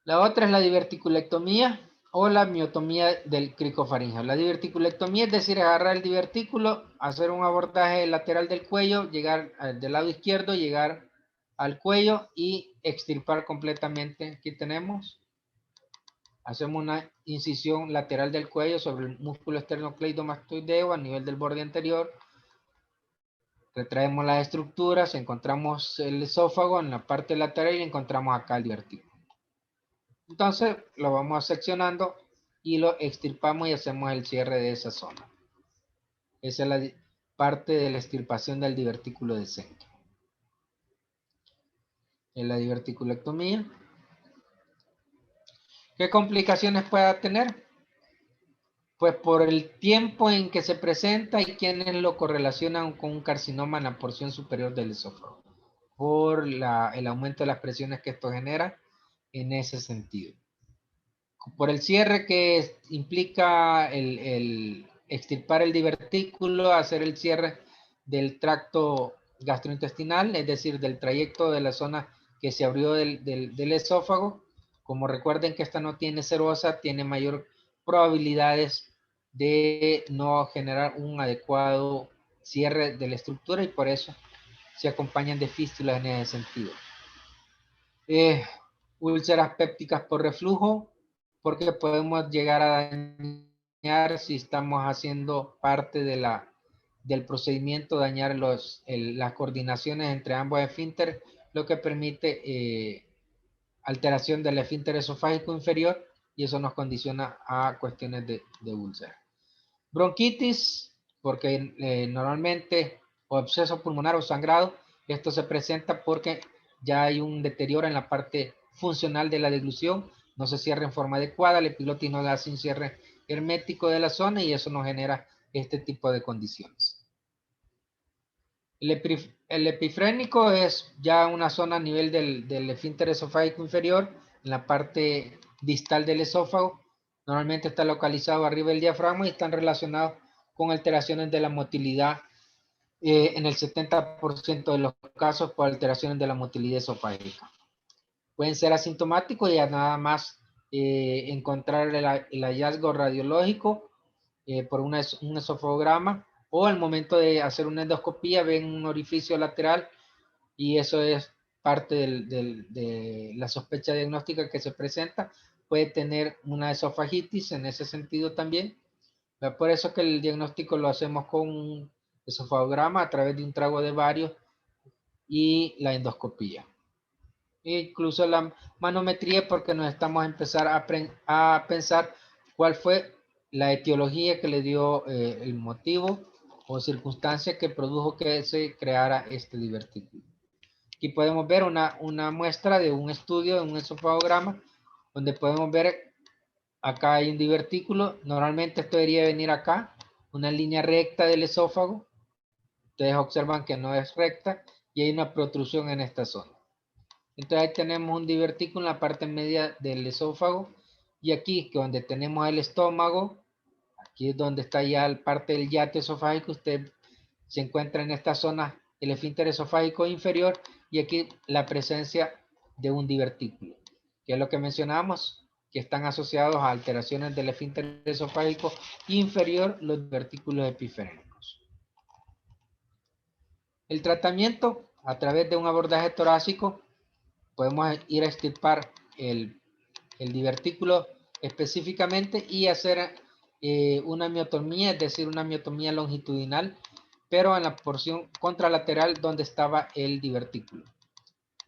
La otra es la diverticulectomía o la miotomía del cricofaringeo. La diverticulectomía es decir, agarrar el divertículo, hacer un abordaje lateral del cuello, llegar del lado izquierdo, llegar al cuello y extirpar completamente. Aquí tenemos. Hacemos una incisión lateral del cuello sobre el músculo esternocleidomastoideo a nivel del borde anterior. Retraemos las estructuras, encontramos el esófago en la parte lateral y encontramos acá el divertículo. Entonces lo vamos seccionando y lo extirpamos y hacemos el cierre de esa zona. Esa es la parte de la extirpación del divertículo de Schenker. En la diverticulectomía. ¿Qué complicaciones pueda tener? Pues por el tiempo en que se presenta y quienes lo correlacionan con un carcinoma en la porción superior del esófago. Por el aumento de las presiones que esto genera en ese sentido. Por el cierre que implica el extirpar el divertículo, hacer el cierre del tracto gastrointestinal, es decir, del trayecto de la zona que se abrió del esófago. Como recuerden que esta no tiene serosa, tiene mayor probabilidades de no generar un adecuado cierre de la estructura y por eso se acompañan de fístulas en ese sentido. Úlceras pépticas por reflujo, porque podemos llegar a dañar, si estamos haciendo parte del procedimiento, dañar las coordinaciones entre ambos esfínteres, lo que permite alteración del esfínter esofágico inferior y eso nos condiciona a cuestiones de úlcera. Bronquitis, porque normalmente, o absceso pulmonar o sangrado, esto se presenta porque ya hay un deterioro en la parte funcional de la deglución, no se cierra en forma adecuada, el epilotis no hace un cierre hermético de la zona y eso nos genera este tipo de condiciones. El epifrénico es ya una zona a nivel del esfínter esofágico inferior, en la parte distal del esófago. Normalmente está localizado arriba del diafragma y están relacionados con alteraciones de la motilidad en el 70% de los casos por alteraciones de la motilidad esofágica. Pueden ser asintomáticos y ya nada más encontrar el hallazgo radiológico por un esofagograma o al momento de hacer una endoscopía ven un orificio lateral y eso es parte de la sospecha diagnóstica que se presenta. Puede tener una esofagitis en ese sentido también. Por eso que el diagnóstico lo hacemos con un esofagograma a través de un trago de varios y la endoscopía. E incluso la manometría porque nos estamos a empezar a pensar cuál fue la etiología que le dio el motivo o circunstancia que produjo que se creara este divertículo. Aquí podemos ver una muestra de un estudio de un esofagograma donde podemos ver acá hay un divertículo. Normalmente esto debería venir acá, una línea recta del esófago. Ustedes observan que no es recta y hay una protrusión en esta zona. Entonces ahí tenemos un divertículo en la parte media del esófago y aquí que donde tenemos el estómago, aquí es donde está ya el parte del yate esofágico, usted se encuentra en esta zona el esfínter esofágico inferior y aquí la presencia de un divertículo, que es lo que mencionamos, que están asociados a alteraciones del esfínter esofágico inferior, los divertículos epiferénicos. El tratamiento a través de un abordaje torácico, podemos ir a extirpar el divertículo específicamente y hacer una miotomía, es decir, una miotomía longitudinal, pero en la porción contralateral donde estaba el divertículo.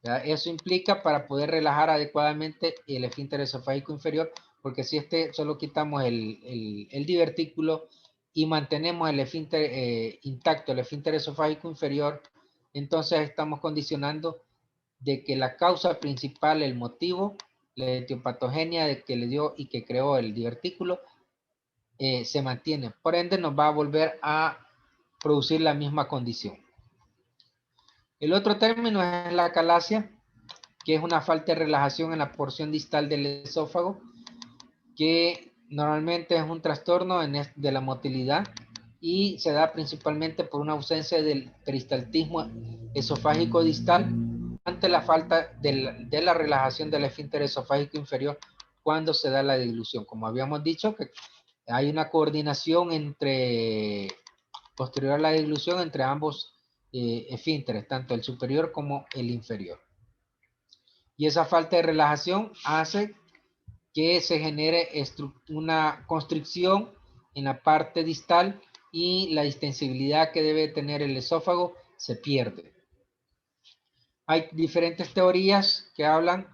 ¿Ya? Eso implica para poder relajar adecuadamente el esfínter esofágico inferior, porque si solo quitamos el divertículo y mantenemos el esfínter intacto, el esfínter esofágico inferior, entonces estamos condicionando de que la causa principal, el motivo, la etiopatogenia de que le dio y que creó el divertículo, se mantiene. Por ende, nos va a volver a producir la misma condición. El otro término es la acalasia, que es una falta de relajación en la porción distal del esófago, que normalmente es un trastorno de la motilidad y se da principalmente por una ausencia del peristaltismo esofágico distal ante la falta de la relajación del esfínter esofágico inferior cuando se da la dilución. Como habíamos dicho, que hay una coordinación posterior a la dilución entre ambos esfínteres, tanto el superior como el inferior. Y esa falta de relajación hace que se genere una constricción en la parte distal y la distensibilidad que debe tener el esófago se pierde. Hay diferentes teorías que hablan.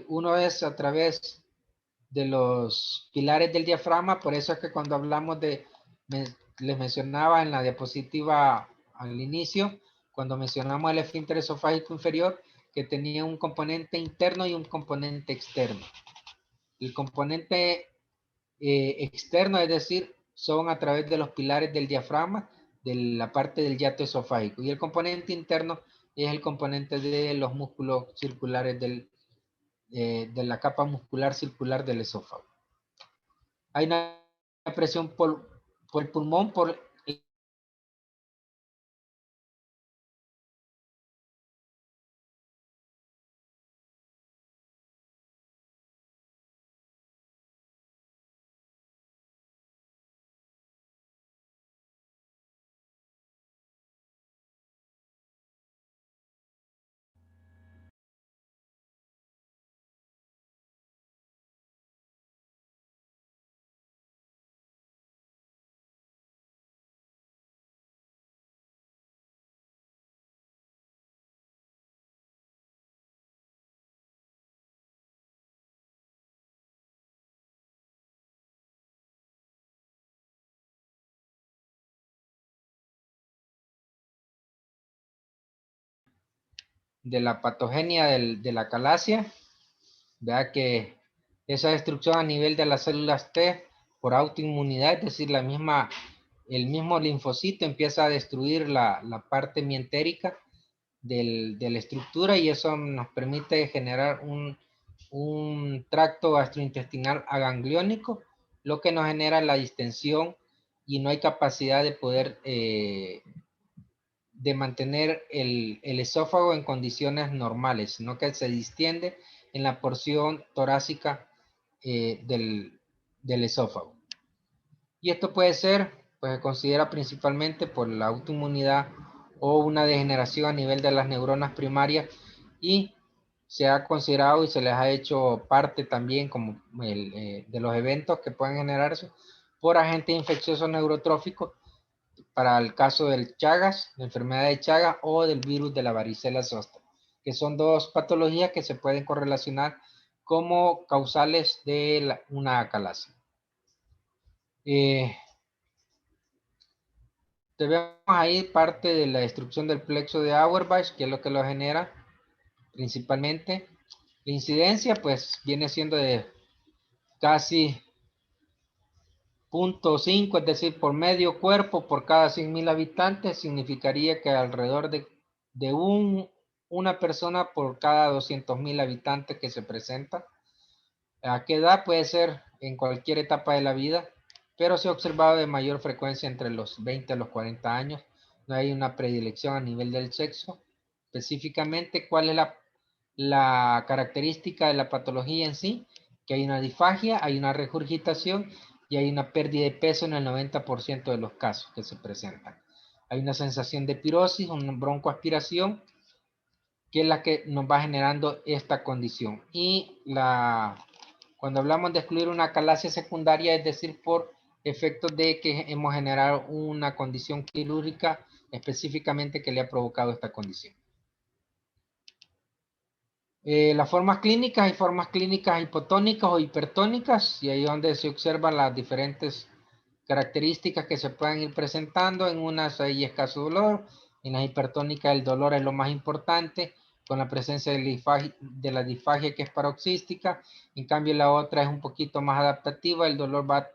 Uno es a través de los pilares del diafragma, por eso es que cuando hablamos les mencionaba en la diapositiva al inicio, cuando mencionamos el esfínter esofágico inferior, que tenía un componente interno y un componente externo. El componente externo, es decir, son a través de los pilares del diafragma, de la parte del yato esofágico. Y el componente interno es el componente de los músculos circulares de la capa muscular circular del esófago. Hay una presión por el pulmón, por de la patogenia de la acalasia. Vea que esa destrucción a nivel de las células T por autoinmunidad, es decir, el mismo linfocito empieza a destruir la parte mientérica de la estructura y eso nos permite generar un tracto gastrointestinal agangliónico, lo que nos genera la distensión y no hay capacidad de poder de mantener el esófago en condiciones normales, sino que se distiende en la porción torácica del esófago. Y esto puede ser, pues se considera principalmente por la autoinmunidad o una degeneración a nivel de las neuronas primarias y se ha considerado y se les ha hecho parte también como de los eventos que pueden generarse por agentes infecciosos neurotróficos para el caso del Chagas, la enfermedad de Chagas o del virus de la varicela zoster, que son dos patologías que se pueden correlacionar como causales de una acalasia. Vemos ahí parte de la destrucción del plexo de Auerbach, que es lo que lo genera principalmente. La incidencia pues viene siendo de casi 0.5, es decir, por medio cuerpo por cada 100,000 habitantes, significaría que alrededor de una persona por cada 200,000 habitantes que se presenta. ¿A qué edad? Puede ser en cualquier etapa de la vida, pero se ha observado de mayor frecuencia entre los 20 a los 40 años. No hay una predilección a nivel del sexo. Específicamente, ¿cuál es la característica de la patología en sí? Que hay una disfagia, hay una regurgitación y hay una pérdida de peso en el 90% de los casos que se presentan. Hay una sensación de pirosis, una broncoaspiración, que es la que nos va generando esta condición. Y cuando hablamos de excluir una calasia secundaria, es decir, por efectos de que hemos generado una condición quirúrgica específicamente que le ha provocado esta condición. Las formas clínicas, hay formas clínicas hipotónicas o hipertónicas, y ahí es donde se observan las diferentes características que se pueden ir presentando. En unas hay escaso dolor, en las hipertónicas el dolor es lo más importante, con la presencia de la disfagia que es paroxística. En cambio la otra es un poquito más adaptativa, el dolor va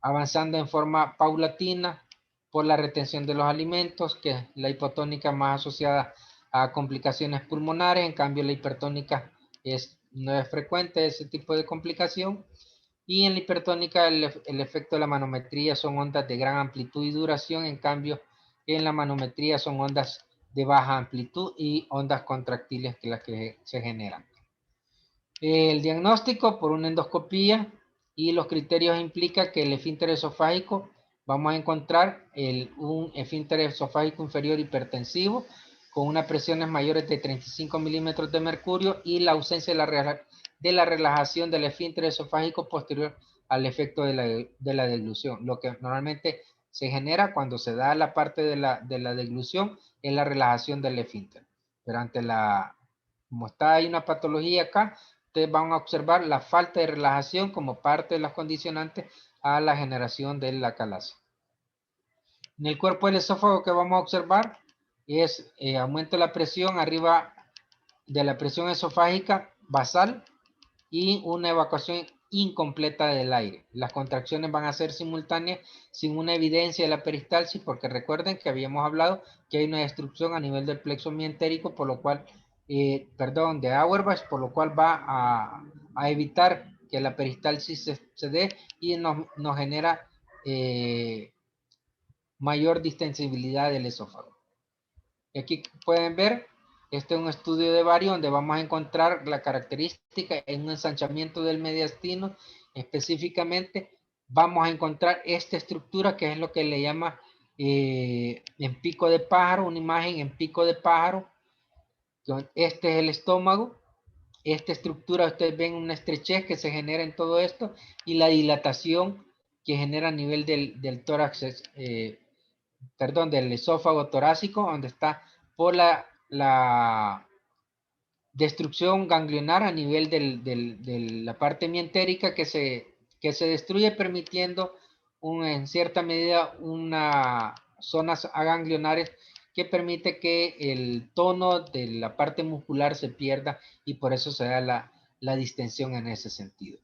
avanzando en forma paulatina por la retención de los alimentos, que la hipotónica más asociada a complicaciones pulmonares. En cambio la hipertónica no es frecuente ese tipo de complicación. Y en la hipertónica el efecto de la manometría son ondas de gran amplitud y duración. En cambio en la manometría son ondas de baja amplitud y ondas contractiles que las que se generan. El diagnóstico por una endoscopía y los criterios implica que el esfínter esofágico, vamos a encontrar un esfínter esofágico inferior hipertensivo con unas presiones mayores de 35 milímetros de mercurio y la ausencia de la relajación del esfínter esofágico posterior al efecto de la deglución. Lo que normalmente se genera cuando se da la parte de la deglución es la relajación del esfínter. Pero como está ahí una patología acá, ustedes van a observar la falta de relajación como parte de las condicionantes a la generación de la calasia. En el cuerpo del esófago que vamos a observar es aumento de la presión arriba de la presión esofágica basal y una evacuación incompleta del aire. Las contracciones van a ser simultáneas sin una evidencia de la peristalsis, porque recuerden que habíamos hablado que hay una destrucción a nivel del plexo mientérico, por lo cual, de Auerbach, por lo cual va a evitar que la peristalsis se dé y nos genera mayor distensibilidad del esófago. Y aquí pueden ver, este es un estudio de Bari donde vamos a encontrar la característica en un ensanchamiento del mediastino. Específicamente vamos a encontrar esta estructura que es lo que le llama en pico de pájaro, una imagen en pico de pájaro. Este es el estómago. Esta estructura, ustedes ven una estrechez que se genera en todo esto y la dilatación que genera a nivel del tórax, del esófago torácico, donde está por la destrucción ganglionar a nivel de la parte mientérica que se destruye, permitiendo en cierta medida unas zonas aganglionares que permite que el tono de la parte muscular se pierda y por eso se da la distensión en ese sentido.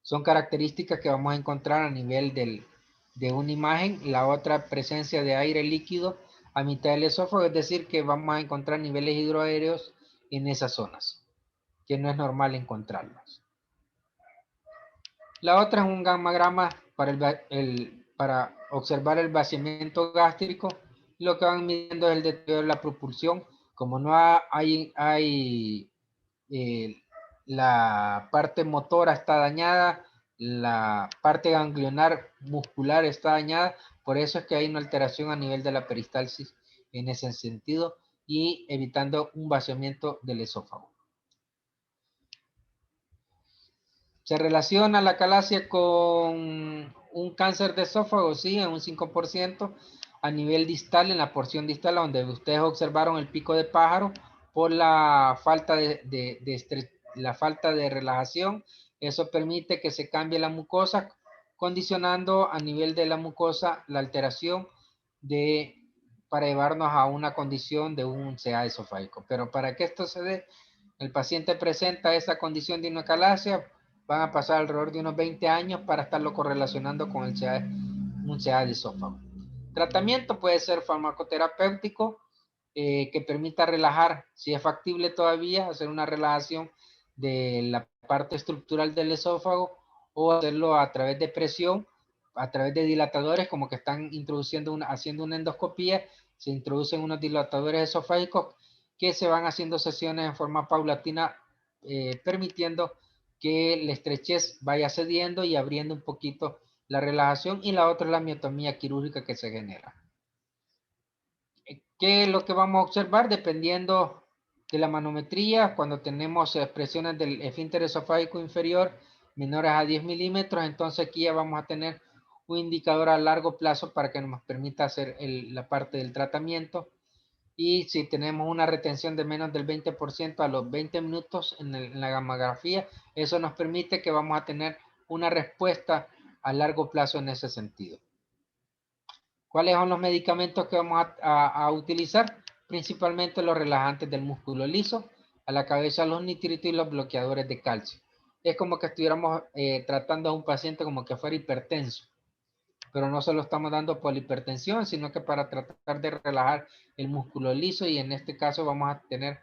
Son características que vamos a encontrar a nivel de una imagen. La otra, presencia de aire líquido a mitad del esófago, es decir, que vamos a encontrar niveles hidroaéreos en esas zonas, que no es normal encontrarlos. La otra es un gammagrama para observar el vaciamiento gástrico. Lo que van midiendo es el deterioro de la propulsión. Como no hay la parte motora está dañada, la parte ganglionar muscular está dañada, por eso es que hay una alteración a nivel de la peristalsis en ese sentido y evitando un vaciamiento del esófago. ¿Se relaciona la calasia con un cáncer de esófago? Sí, en un 5%. A nivel distal, en la porción distal, donde ustedes observaron el pico de pájaro, por la falta la falta de relajación, eso permite que se cambie la mucosa, condicionando a nivel de la mucosa la alteración para llevarnos a una condición de un CA esofágico. Pero para que esto se dé, el paciente presenta esa condición de una calasia, van a pasar alrededor de unos 20 años para estarlo correlacionando con un CA de esófago. Tratamiento puede ser farmacoterapéutico, que permita relajar, si es factible todavía, hacer una relajación de la parte estructural del esófago, o hacerlo a través de presión, a través de dilatadores, como que están introduciendo haciendo una endoscopía, se introducen unos dilatadores esofágicos que se van haciendo sesiones en forma paulatina, permitiendo que la estrechez vaya cediendo y abriendo un poquito la relajación, y la otra es la miotomía quirúrgica que se genera. ¿Qué es lo que vamos a observar? Dependiendo de la manometría, cuando tenemos presiones del esfínter esofágico inferior menores a 10 milímetros, entonces aquí ya vamos a tener un indicador a largo plazo para que nos permita hacer la parte del tratamiento. Y si tenemos una retención de menos del 20% a los 20 minutos en la gammagrafía, eso nos permite que vamos a tener una respuesta a largo plazo en ese sentido. ¿Cuáles son los medicamentos que vamos a utilizar? Principalmente los relajantes del músculo liso, a la cabeza los nitritos y los bloqueadores de calcio. Es como que estuviéramos tratando a un paciente como que fuera hipertenso, pero no se lo estamos dando por la hipertensión, sino que para tratar de relajar el músculo liso, y en este caso vamos a tener,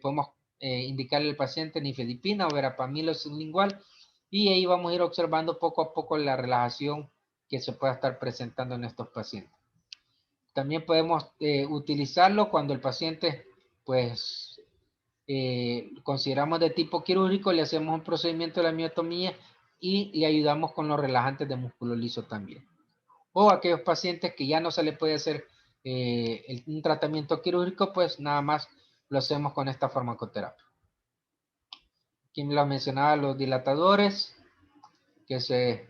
podemos indicarle al paciente nifedipina o verapamil sublingual, y ahí vamos a ir observando poco a poco la relajación que se pueda estar presentando en estos pacientes. También podemos utilizarlo cuando el paciente, pues, consideramos de tipo quirúrgico, le hacemos un procedimiento de la miotomía y le ayudamos con los relajantes de músculo liso también. O aquellos pacientes que ya no se le puede hacer un tratamiento quirúrgico, pues nada más lo hacemos con esta farmacoterapia. Aquí me lo mencionaba, los dilatadores,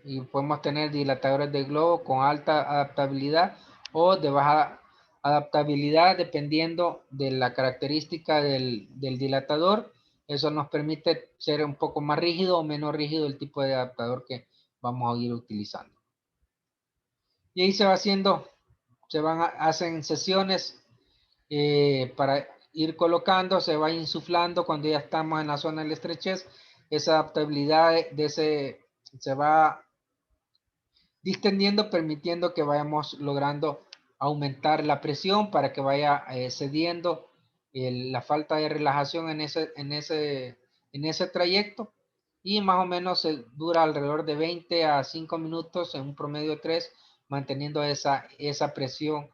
y podemos tener dilatadores de globo con alta adaptabilidad o de baja adaptabilidad, dependiendo de la característica del dilatador. Eso nos permite ser un poco más rígido o menos rígido el tipo de adaptador que vamos a ir utilizando. Y ahí se va haciendo, hacen sesiones para ir colocando, se va insuflando cuando ya estamos en la zona de la estrechez. Esa adaptabilidad se va distendiendo, permitiendo que vayamos logrando aumentar la presión para que vaya cediendo la falta de relajación en ese trayecto, y más o menos se dura alrededor de 20 a 5 minutos en un promedio de 3, manteniendo esa presión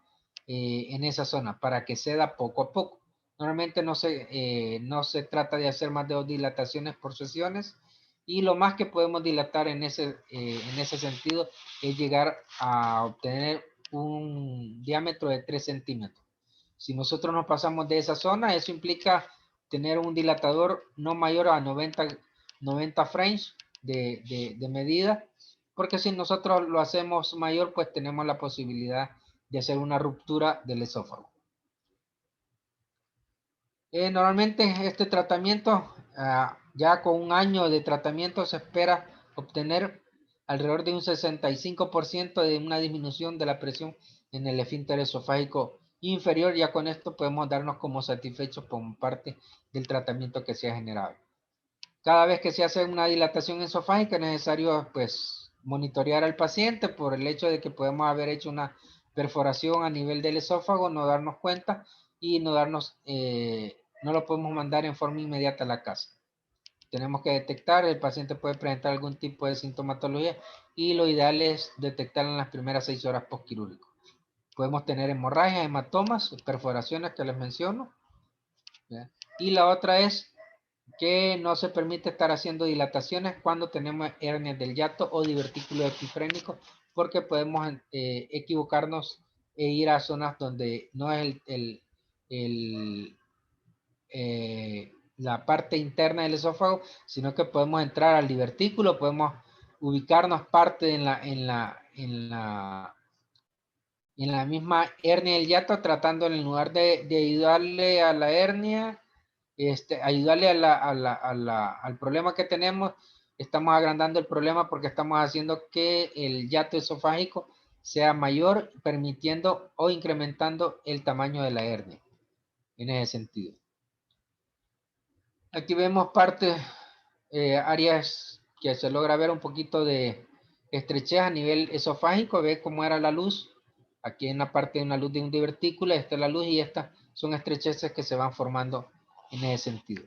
en esa zona para que ceda poco a poco. Normalmente no se trata de hacer más de 2 dilataciones por sesiones, y lo más que podemos dilatar en ese sentido es llegar a obtener un diámetro de 3 centímetros. Si nosotros nos pasamos de esa zona, eso implica tener un dilatador no mayor a 90 frames de medida, porque si nosotros lo hacemos mayor, pues tenemos la posibilidad de hacer una ruptura del esófago. Normalmente este tratamiento, ya con un año de tratamiento, se espera obtener alrededor de un 65% de una disminución de la presión en el esfínter esofágico inferior. Ya con esto podemos darnos como satisfechos por parte del tratamiento que se ha generado. Cada vez que se hace una dilatación esofágica es necesario, pues, monitorear al paciente por el hecho de que podemos haber hecho una perforación a nivel del esófago, no darnos cuenta y no lo podemos mandar en forma inmediata a la casa. Tenemos que detectar, el paciente puede presentar algún tipo de sintomatología, y lo ideal es detectarla en las primeras 6 horas postquirúrgico. Podemos tener hemorragias, hematomas, perforaciones que les menciono, ¿ya? Y la otra es que no se permite estar haciendo dilataciones cuando tenemos hernias del hiato o divertículo epifrénico, porque podemos equivocarnos e ir a zonas donde no es la parte interna del esófago, sino que podemos entrar al divertículo, podemos ubicarnos parte en la misma hernia del hiato, tratando en lugar de ayudarle a la hernia, ayudarle al problema que tenemos, estamos agrandando el problema porque estamos haciendo que el hiato esofágico sea mayor, permitiendo o incrementando el tamaño de la hernia en ese sentido. Aquí vemos áreas que se logra ver un poquito de estrechez a nivel esofágico. Ve cómo era la luz. Aquí en la parte de una luz de un divertículo, esta es la luz, y estas son estrecheces que se van formando en ese sentido.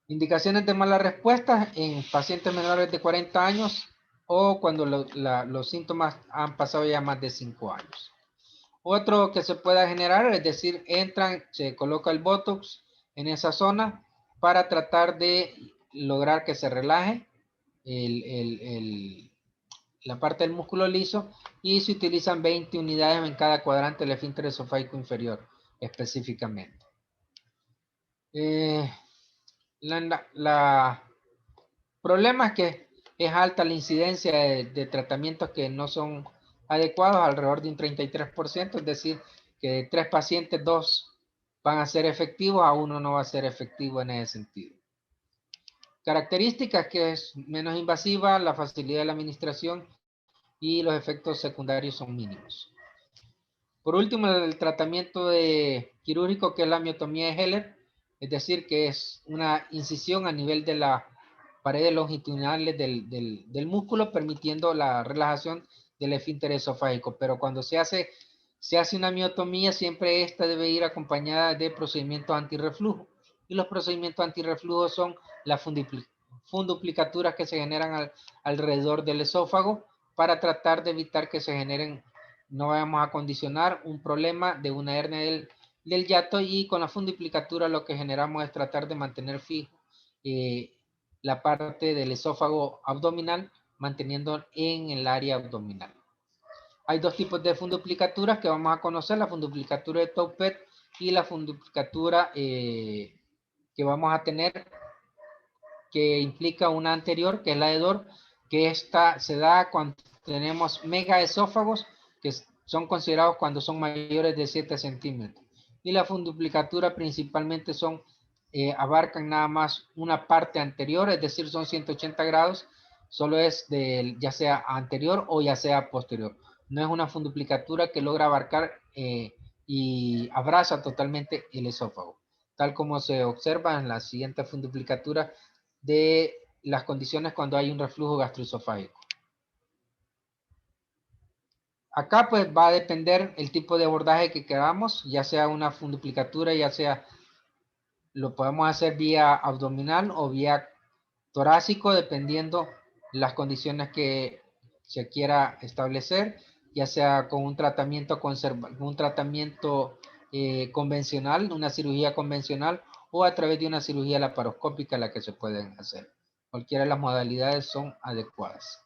Indicaciones de mala respuesta en pacientes menores de 40 años o cuando los síntomas han pasado ya más de 5 años. Otro que se pueda generar, es decir, entran, se coloca el Botox en esa zona para tratar de lograr que se relaje la parte del músculo liso, y se utilizan 20 unidades en cada cuadrante del esfínter esofágico inferior específicamente. La problema es que es alta la incidencia de tratamientos que no son adecuados, alrededor de un 33%, es decir, que de 3 pacientes, 2 van a ser efectivos, a 1 no va a ser efectivo en ese sentido. Características: que es menos invasiva, la facilidad de la administración y los efectos secundarios son mínimos. Por último, el tratamiento quirúrgico, que es la miotomía de Heller, es decir, que es una incisión a nivel de las paredes longitudinales del músculo, permitiendo la relajación del esfínter esofágico. Pero cuando se hace una miotomía, siempre esta debe ir acompañada de procedimientos antirreflujo. Y los procedimientos antirreflujo son las funduplicaturas que se generan alrededor del esófago, para tratar de evitar que se generen, no vamos a condicionar un problema de una hernia del hiato, y con la fundiplicatura lo que generamos es tratar de mantener fijo la parte del esófago abdominal, manteniendo en el área abdominal. Hay dos tipos de funduplicaturas que vamos a conocer: la funduplicatura de Toupet y la funduplicatura que vamos a tener, que implica una anterior, que es la de Dor, que esta se da cuando tenemos megaesófagos, que son considerados cuando son mayores de 7 centímetros. Y la funduplicatura principalmente abarcan nada más una parte anterior, es decir, son 180 grados, solo es ya sea anterior o ya sea posterior. No es una funduplicatura que logra abarcar y abraza totalmente el esófago, tal como se observa en la siguiente funduplicatura de las condiciones cuando hay un reflujo gastroesofágico. Acá pues va a depender el tipo de abordaje que queramos, ya sea una funduplicatura, ya sea lo podemos hacer vía abdominal o vía torácico, dependiendo las condiciones que se quiera establecer, ya sea con un tratamiento convencional, una cirugía convencional, o a través de una cirugía laparoscópica, la que se pueden hacer. Cualquiera de las modalidades son adecuadas.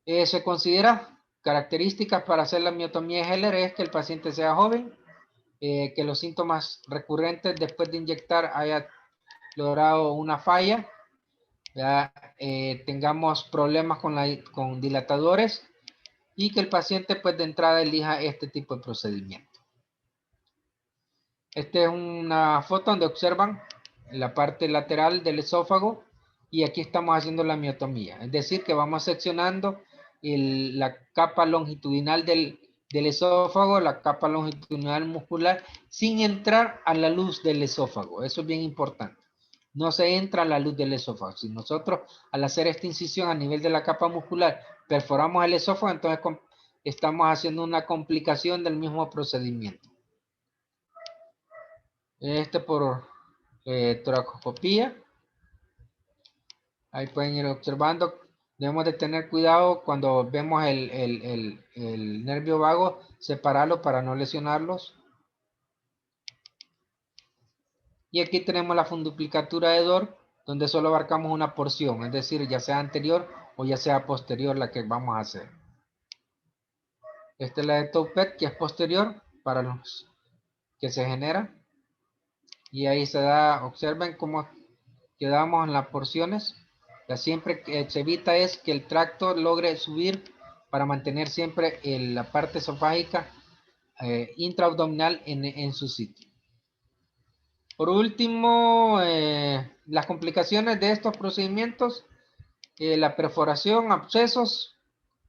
Se considera características para hacer la miotomía de Heller es que el paciente sea joven, que los síntomas recurrentes después de inyectar haya logrado una falla, tengamos problemas con dilatadores, y que el paciente pues de entrada elija este tipo de procedimiento. Esta es una foto donde observan la parte lateral del esófago, y aquí estamos haciendo la miotomía, es decir, que vamos seccionando la capa longitudinal del esófago, la capa longitudinal muscular, sin entrar a la luz del esófago. Eso es bien importante. No se entra a la luz del esófago. Si nosotros, al hacer esta incisión a nivel de la capa muscular, perforamos el esófago, entonces estamos haciendo una complicación del mismo procedimiento. Por toracoscopía. Ahí pueden ir observando. Debemos de tener cuidado cuando vemos el nervio vago, separarlo para no lesionarlos. Y aquí tenemos la funduplicatura de Dor, donde solo abarcamos una porción, es decir, ya sea anterior o ya sea posterior la que vamos a hacer. Esta es la de Toupet, que es posterior para los que se genera. Y ahí se da, observen cómo quedamos en las porciones. Siempre que se evita es que el tracto logre subir para mantener siempre la parte esofágica intraabdominal en su sitio. Por último, las complicaciones de estos procedimientos: la perforación, abscesos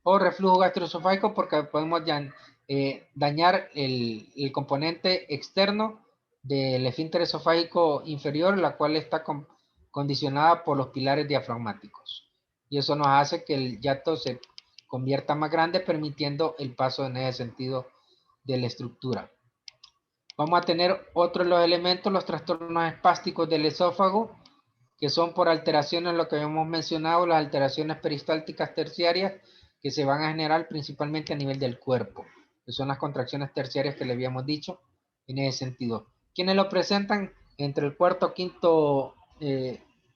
o reflujo gastroesofágico, porque podemos dañar el componente externo del esfínter esofágico inferior, la cual está condicionada por los pilares diafragmáticos. Y eso nos hace que el hiato se convierta más grande, permitiendo el paso en ese sentido de la estructura. Vamos a tener otro de los elementos, los trastornos espásticos del esófago, que son por alteraciones, lo que habíamos mencionado, las alteraciones peristálticas terciarias que se van a generar principalmente a nivel del cuerpo, que son las contracciones terciarias que le habíamos dicho en ese sentido. ¿Quiénes lo presentan? Entre el cuarto o quinto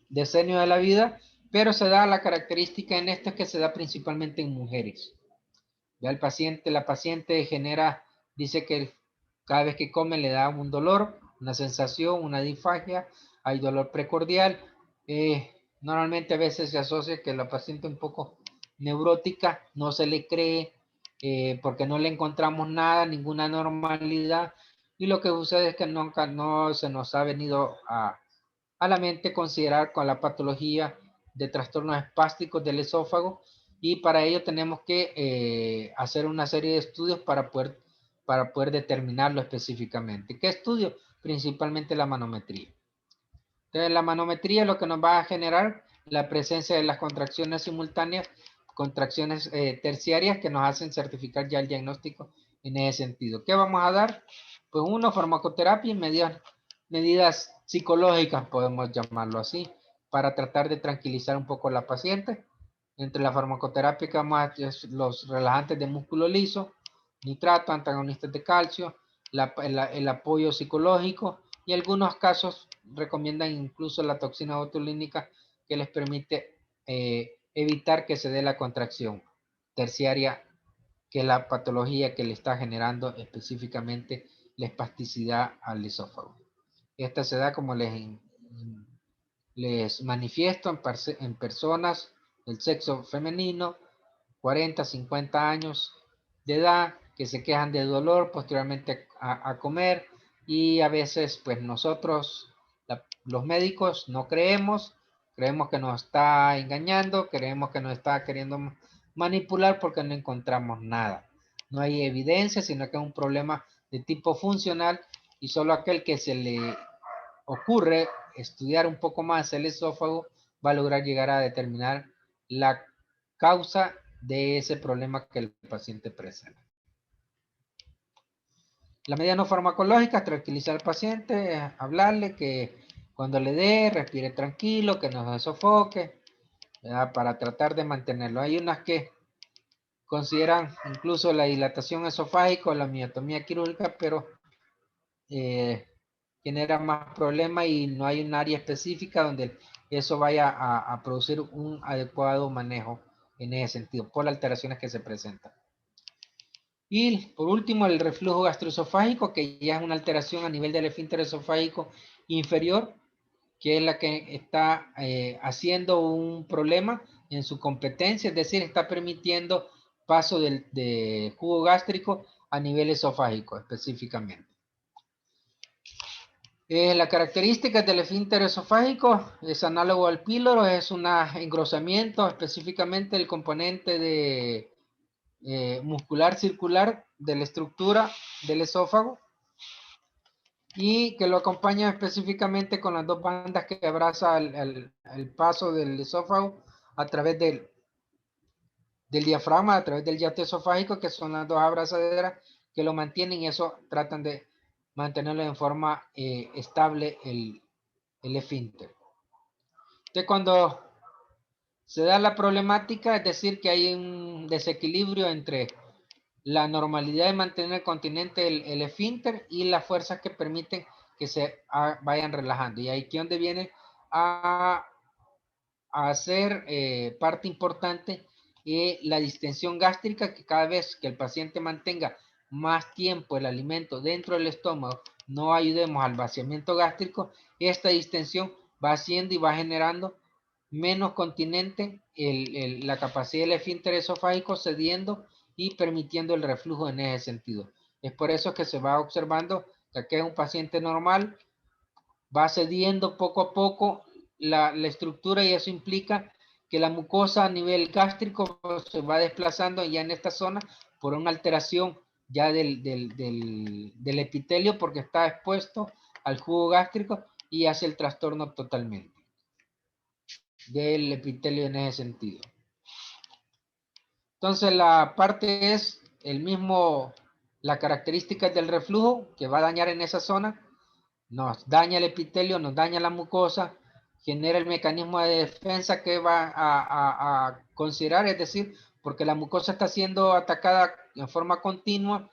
decenio de la vida, pero se da la característica en esto que se da principalmente en mujeres. Ya el paciente, la paciente genera, dice que cada vez que come le da un dolor, una sensación, una disfagia, hay dolor precordial. Normalmente a veces se asocia que la paciente un poco neurótica, no se le cree porque no le encontramos nada, ninguna normalidad. Y lo que sucede es que nunca no se nos ha venido a la mente considerar con la patología de trastornos espásticos del esófago, y para ello tenemos que hacer una serie de estudios para poder determinarlo específicamente. ¿Qué estudio? Principalmente la manometría. Entonces, la manometría es lo que nos va a generar la presencia de las contracciones simultáneas, contracciones terciarias que nos hacen certificar ya el diagnóstico en ese sentido. ¿Qué vamos a dar? Pues uno, farmacoterapia y medidas psicológicas, podemos llamarlo así, para tratar de tranquilizar un poco a la paciente. Entre la farmacoterapia que vamos a los relajantes de músculo liso, nitrato, antagonistas de calcio, el apoyo psicológico, y algunos casos recomiendan incluso la toxina botulínica que les permite evitar que se dé la contracción terciaria, que es la patología que le está generando específicamente la espasticidad al esófago. Esta se da, como les manifiesto, en personas del sexo femenino, 40, 50 años de edad, que se quejan de dolor posteriormente a comer, y a veces pues nosotros, los médicos, no creemos que nos está engañando, creemos que nos está queriendo manipular porque no encontramos nada. No hay evidencia, sino que es un problema de tipo funcional, y solo aquel que se le ocurre estudiar un poco más el esófago va a lograr llegar a determinar la causa de ese problema que el paciente presenta. La medida no farmacológica, tranquilizar al paciente, hablarle que cuando le dé, respire tranquilo, que no se sofoque, ¿verdad? Para tratar de mantenerlo. Hay unas que consideran incluso la dilatación esofágica o la miotomía quirúrgica, pero genera más problemas y no hay un área específica donde eso vaya a producir un adecuado manejo en ese sentido, por las alteraciones que se presentan. Y por último, el reflujo gastroesofágico, que ya es una alteración a nivel del esfínter esofágico inferior, que es la que está haciendo un problema en su competencia, es decir, está permitiendo paso de jugo gástrico a nivel esofágico específicamente. La característica del esfínter esofágico es análogo al píloro, es un engrosamiento específicamente del componente de muscular circular de la estructura del esófago, y que lo acompaña específicamente con las dos bandas que abraza el paso del esófago a través del diafragma, a través del hiato esofágico, que son las dos abrazaderas que lo mantienen, y eso tratan de mantenerlo en forma estable el esfínter. Entonces, cuando se da la problemática, es decir, que hay un desequilibrio entre la normalidad de mantener el continente, el esfínter, y las fuerzas que permiten que se vayan relajando. Y ahí es donde viene a ser parte importante la distensión gástrica, que cada vez que el paciente mantenga más tiempo el alimento dentro del estómago, no ayudemos al vaciamiento gástrico, esta distensión va haciendo y va generando menos continente, la capacidad del esfínter esofágico cediendo y permitiendo el reflujo en ese sentido. Es por eso que se va observando que aquí es un paciente normal, va cediendo poco a poco la estructura, y eso implica que la mucosa a nivel gástrico se va desplazando ya en esta zona por una alteración ya del epitelio, porque está expuesto al jugo gástrico y hace el trastorno totalmente del epitelio en ese sentido. Entonces la parte es la característica del reflujo que va a dañar en esa zona, nos daña el epitelio, nos daña la mucosa, genera el mecanismo de defensa que va a considerar, es decir, porque la mucosa está siendo atacada en forma continua,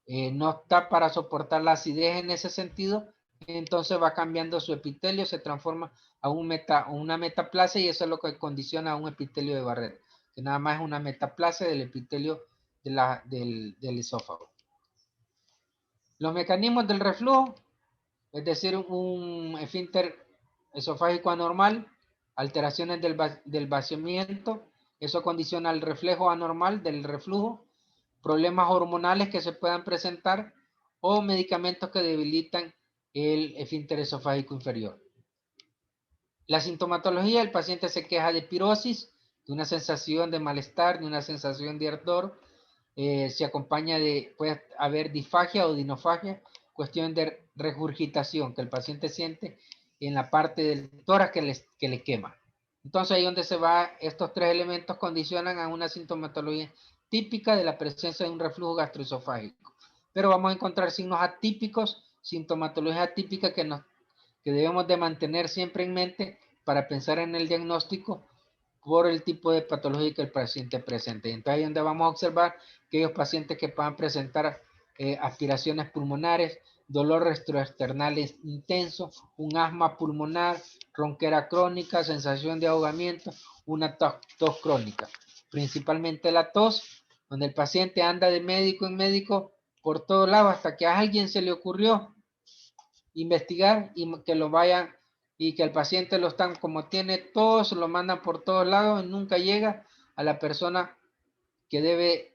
no está para soportar la acidez en ese sentido, entonces va cambiando su epitelio, se transforma a una metaplasia y eso es lo que condiciona a un epitelio de Barrett, que nada más es una metaplasia del epitelio del esófago. Los mecanismos del reflujo, es decir, un esfínter esofágico anormal, alteraciones del vaciamiento, eso condiciona el reflejo anormal del reflujo, problemas hormonales que se puedan presentar o medicamentos que debilitan el esfínter esofágico inferior. La sintomatología, el paciente se queja de pirosis, de una sensación de malestar, de una sensación de ardor, se acompaña de, puede haber disfagia o dinofagia, cuestión de regurgitación que el paciente siente en la parte del tórax que le quema. Entonces ahí donde se va, estos tres elementos condicionan a una sintomatología típica de la presencia de un reflujo gastroesofágico. Pero vamos a encontrar signos atípicos, sintomatología atípica que debemos de mantener siempre en mente para pensar en el diagnóstico por el tipo de patología que el paciente presente. Entonces ahí donde vamos a observar aquellos pacientes que puedan presentar aspiraciones pulmonares, dolor retroesternal intenso, un asma pulmonar, ronquera crónica, sensación de ahogamiento, una tos crónica. Principalmente la tos, donde el paciente anda de médico en médico por todos lados hasta que a alguien se le ocurrió investigar y que lo vayan y que el paciente lo están, como tiene todos, lo mandan por todos lados y nunca llega a la persona que debe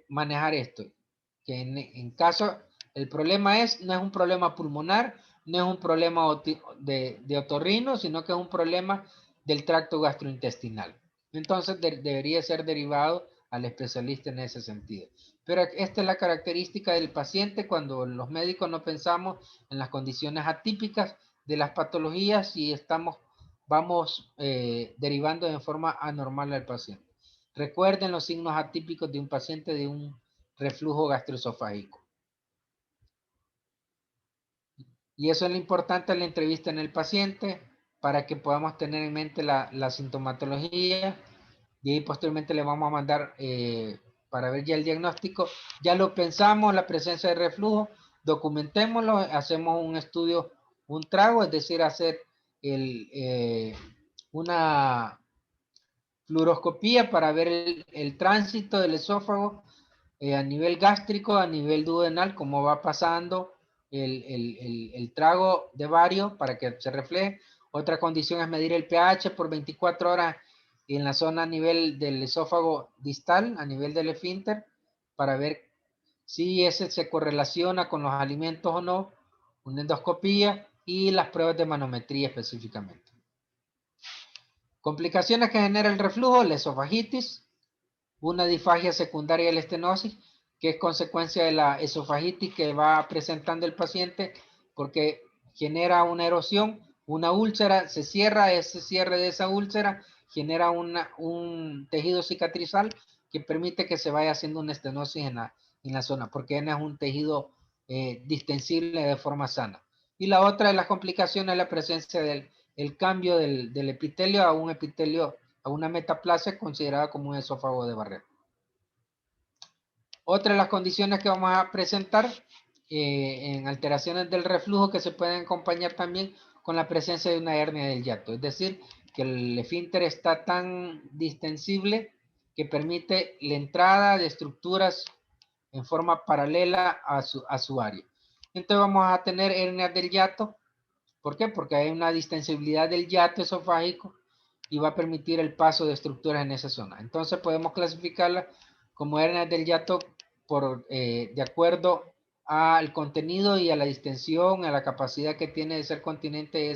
manejar esto. Que en caso, el problema no es un problema pulmonar, no es un problema de otorrino, sino que es un problema del tracto gastrointestinal. Entonces debería ser derivado al especialista en ese sentido. Pero esta es la característica del paciente cuando los médicos no pensamos en las condiciones atípicas de las patologías y vamos derivando de forma anormal al paciente. Recuerden los signos atípicos de un paciente de un reflujo gastroesofágico. Y eso es lo importante en la entrevista en el paciente para que podamos tener en mente la sintomatología y ahí posteriormente le vamos a mandar para ver ya el diagnóstico. Ya lo pensamos, la presencia de reflujo, documentémoslo, hacemos un estudio, un trago, es decir, hacer una fluoroscopía para ver el tránsito del esófago a nivel gástrico, a nivel duodenal, cómo va pasando el trago de bario para que se refleje. Otra condición es medir el pH por 24 horas en la zona a nivel del esófago distal, a nivel del esfínter, para ver si ese se correlaciona con los alimentos o no, una endoscopía y las pruebas de manometría específicamente. Complicaciones que genera el reflujo, la esofagitis, una disfagia secundaria de la estenosis, que es consecuencia de la esofagitis que va presentando el paciente porque genera una erosión, una úlcera, se cierra, ese cierre de esa úlcera genera un tejido cicatrizal que permite que se vaya haciendo una estenosis en la zona, porque no es un tejido distensible de forma sana. Y la otra de las complicaciones es la presencia del cambio del epitelio a un epitelio, a una metaplasia considerada como un esófago de Barrett. Otra de las condiciones que vamos a presentar en alteraciones del reflujo que se pueden acompañar también con la presencia de una hernia del hiato, es decir, que el esfínter está tan distensible que permite la entrada de estructuras en forma paralela a su área. Entonces vamos a tener hernias del hiato. ¿Por qué? Porque hay una distensibilidad del hiato esofágico y va a permitir el paso de estructuras en esa zona. Entonces podemos clasificarla como hernias del hiato de acuerdo al contenido y a la distensión, a la capacidad que tiene de ser continente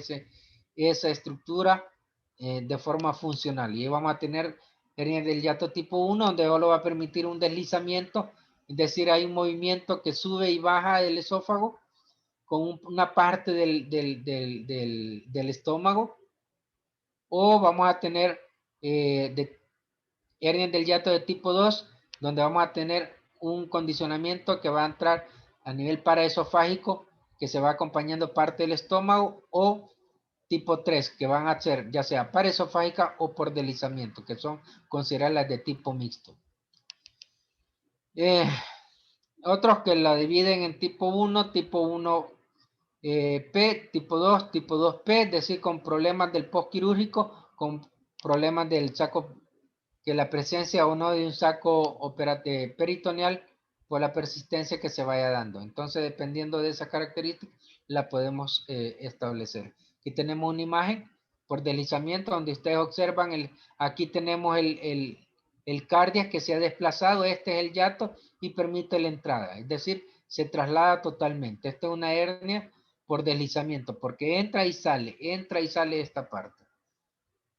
esa estructura de forma funcional. Y vamos a tener hernias del hiato tipo 1, donde solo va a permitir un deslizamiento, es decir, hay un movimiento que sube y baja el esófago con una parte del estómago, o vamos a tener hernias del hiato de tipo 2, donde vamos a tener un condicionamiento que va a entrar a nivel paraesofágico, que se va acompañando parte del estómago, o tipo 3, que van a ser ya sea paraesofágica o por deslizamiento, que son consideradas las de tipo mixto. Otros que la dividen en tipo 1, tipo 1 P, tipo 2, tipo 2P, es decir, con problemas del postquirúrgico, con problemas del saco, que la presencia o no de un saco peritoneal por la persistencia que se vaya dando. Entonces, dependiendo de esa característica, la podemos establecer. Aquí tenemos una imagen por deslizamiento donde ustedes observan, aquí tenemos el cardiac que se ha desplazado, este es el hiato y permite la entrada, es decir, se traslada totalmente. Esta es una hernia por deslizamiento, porque entra y sale esta parte.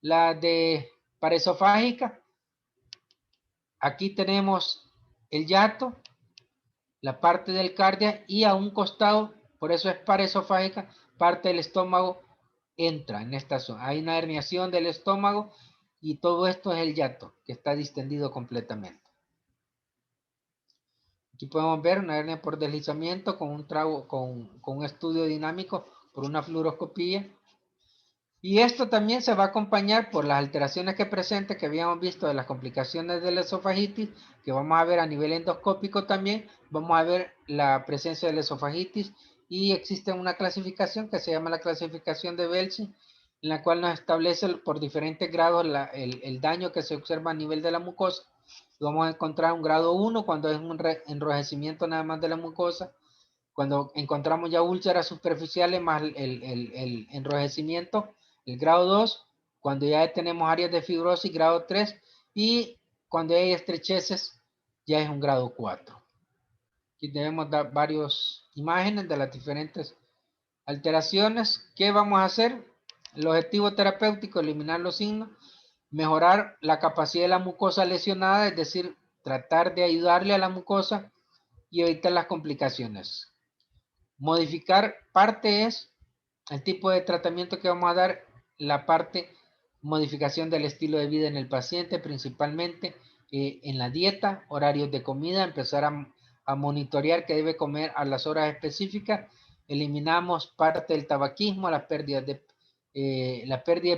La de paraesofágica, aquí tenemos el hiato, la parte del cardia y a un costado, por eso es paraesofágica, parte del estómago entra en esta zona. Hay una herniación del estómago y todo esto es el hiato que está distendido completamente. Aquí podemos ver una hernia por deslizamiento con un estudio dinámico por una fluoroscopía. Y esto también se va a acompañar por las alteraciones que presente, que habíamos visto de las complicaciones de la esofagitis, que vamos a ver a nivel endoscópico también. Vamos a ver la presencia de la esofagitis y existe una clasificación que se llama la clasificación de Belsing, en la cual nos establece por diferentes grados el daño que se observa a nivel de la mucosa. Vamos a encontrar un grado 1 cuando es un enrojecimiento nada más de la mucosa. Cuando encontramos ya úlceras superficiales más el enrojecimiento, el grado 2, cuando ya tenemos áreas de fibrosis, grado 3, y cuando hay estrecheces, ya es un grado 4. Aquí debemos dar varias imágenes de las diferentes alteraciones. ¿Qué vamos a hacer? El objetivo terapéutico, eliminar los signos, mejorar la capacidad de la mucosa lesionada, es decir, tratar de ayudarle a la mucosa y evitar las complicaciones. Modificar parte es el tipo de tratamiento que vamos a dar, la parte modificación del estilo de vida en el paciente, principalmente en la dieta, horarios de comida, empezar a monitorear que debe comer a las horas específicas. Eliminamos parte del tabaquismo, la pérdida de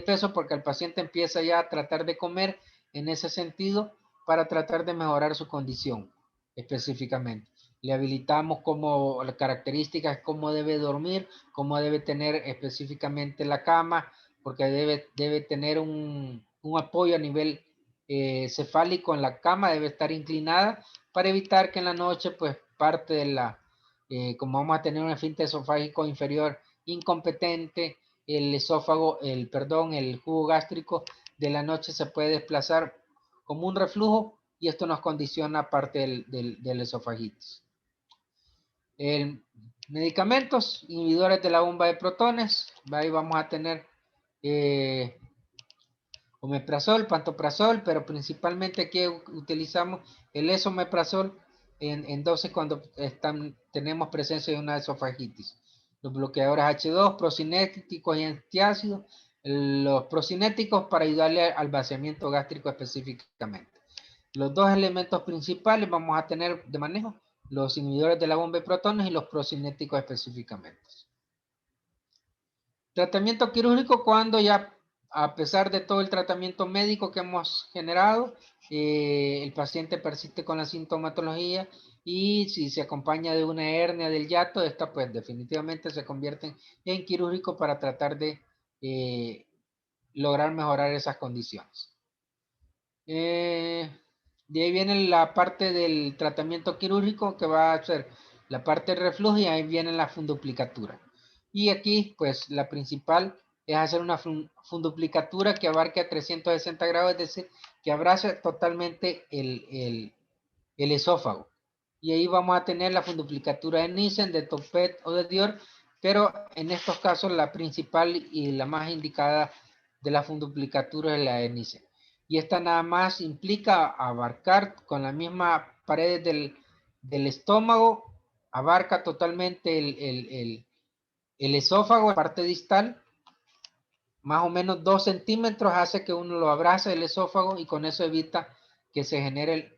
peso, porque el paciente empieza ya a tratar de comer en ese sentido para tratar de mejorar su condición específicamente. Le habilitamos como las características, cómo debe dormir, cómo debe tener específicamente la cama, porque debe tener un apoyo a nivel cefálico en la cama, debe estar inclinada para evitar que en la noche, pues parte de como vamos a tener un esfínter esofágico inferior incompetente, el jugo gástrico de la noche se puede desplazar como un reflujo y esto nos condiciona parte del esofagitis. Medicamentos, inhibidores de la bomba de protones, ahí vamos a tener omeprazol, pantoprazol, pero principalmente aquí utilizamos el esomeprazol en dosis cuando tenemos presencia de una esofagitis. Los bloqueadores H2, procinéticos y antiácidos, los procinéticos para ayudarle al vaciamiento gástrico específicamente. Los dos elementos principales vamos a tener de manejo, los inhibidores de la bomba de protones y los procinéticos específicamente. Tratamiento quirúrgico cuando ya, a pesar de todo el tratamiento médico que hemos generado, el paciente persiste con la sintomatología y si se acompaña de una hernia del hiato, esta pues definitivamente se convierte en quirúrgico para tratar de lograr mejorar esas condiciones. De ahí viene la parte del tratamiento quirúrgico que va a ser la parte de reflujo y ahí viene la funduplicatura. Y aquí pues la principal es hacer una funduplicatura que abarque a 360 grados, es decir, que abrace totalmente el esófago. Y ahí vamos a tener la funduplicatura de Nissen, de Toupet o de Dior, pero en estos casos la principal y la más indicada de la funduplicatura es la de Nissen. Y esta nada más implica abarcar con la misma pared del estómago, abarca totalmente el esófago, la parte distal, más o menos 2 centímetros, hace que uno lo abrace el esófago y con eso evita que se genere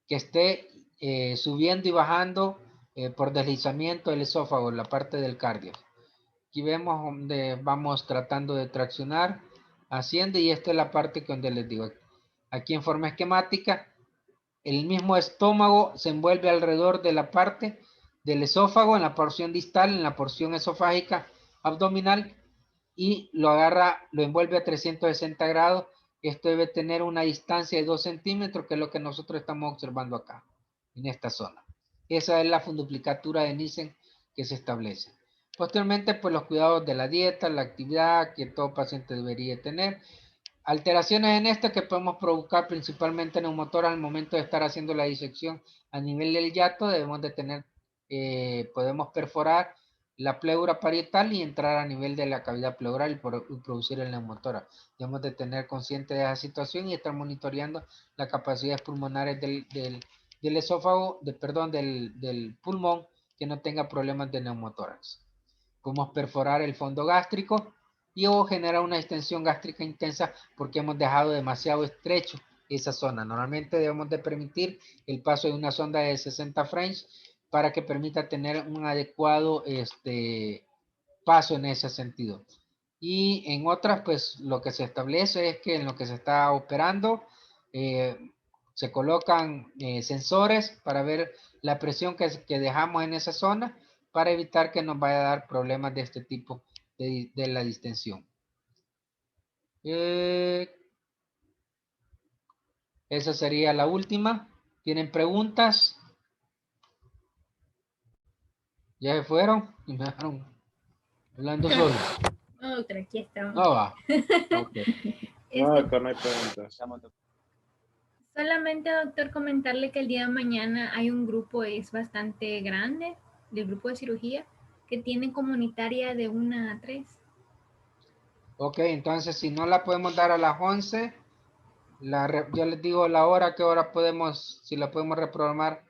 que esté subiendo y bajando por deslizamiento del esófago, la parte del cardio. Aquí vemos donde vamos tratando de traccionar, asciende, y esta es la parte que donde les digo, aquí en forma esquemática, el mismo estómago se envuelve alrededor de la parte del esófago, en la porción distal, en la porción esofágica abdominal, y lo agarra, lo envuelve a 360 grados. Esto debe tener una distancia de 2 centímetros, que es lo que nosotros estamos observando acá, en esta zona. Esa es la funduplicatura de Nissen que se establece. Posteriormente, pues los cuidados de la dieta, la actividad que todo paciente debería tener. Alteraciones en esto que podemos provocar principalmente neumotoras al momento de estar haciendo la disección a nivel del hiato. Debemos de tener, podemos perforar la pleura parietal y entrar a nivel de la cavidad pleural y producir el neumotora. Debemos de tener consciente de esa situación y estar monitoreando las capacidades pulmonares del esófago, del pulmón, que no tenga problemas de neumotórax. Podemos perforar el fondo gástrico y o generar una extensión gástrica intensa porque hemos dejado demasiado estrecho esa zona. Normalmente debemos de permitir el paso de una sonda de 60 frames para que permita tener un adecuado paso en ese sentido. Y en otras, pues lo que se establece es que en lo que se está operando, se colocan sensores para ver la presión que dejamos en esa zona, para evitar que nos vaya a dar problemas de este tipo de la distensión. Esa sería la última. ¿Tienen preguntas? ¿Ya se fueron? Y me dejaron hablando solo. No, doctor, aquí estamos. No va. Okay. No, doctor, no hay preguntas. Solamente, doctor, comentarle que el día de mañana hay un grupo, es bastante grande, del grupo de cirugía, que tiene comunitaria de 1 a 3. Ok, entonces si no la podemos dar a las 11, yo les digo la hora, qué hora podemos, si la podemos reprogramar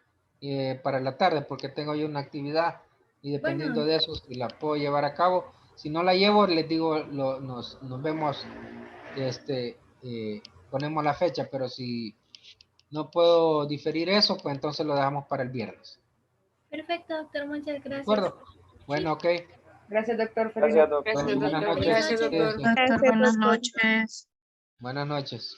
para la tarde, porque tengo yo una actividad y dependiendo Bueno, de eso, si la puedo llevar a cabo. Si no la llevo, les digo, nos vemos, ponemos la fecha, pero si no puedo diferir eso, pues entonces lo dejamos para el viernes. perfecto, doctor, muchas ¿De gracias. acuerdo? Bueno, ok. Gracias, doctor. Gracias, doctor. Buenas noches. Buenas noches. Cuídense. Doctor, buenas noches. Buenas noches.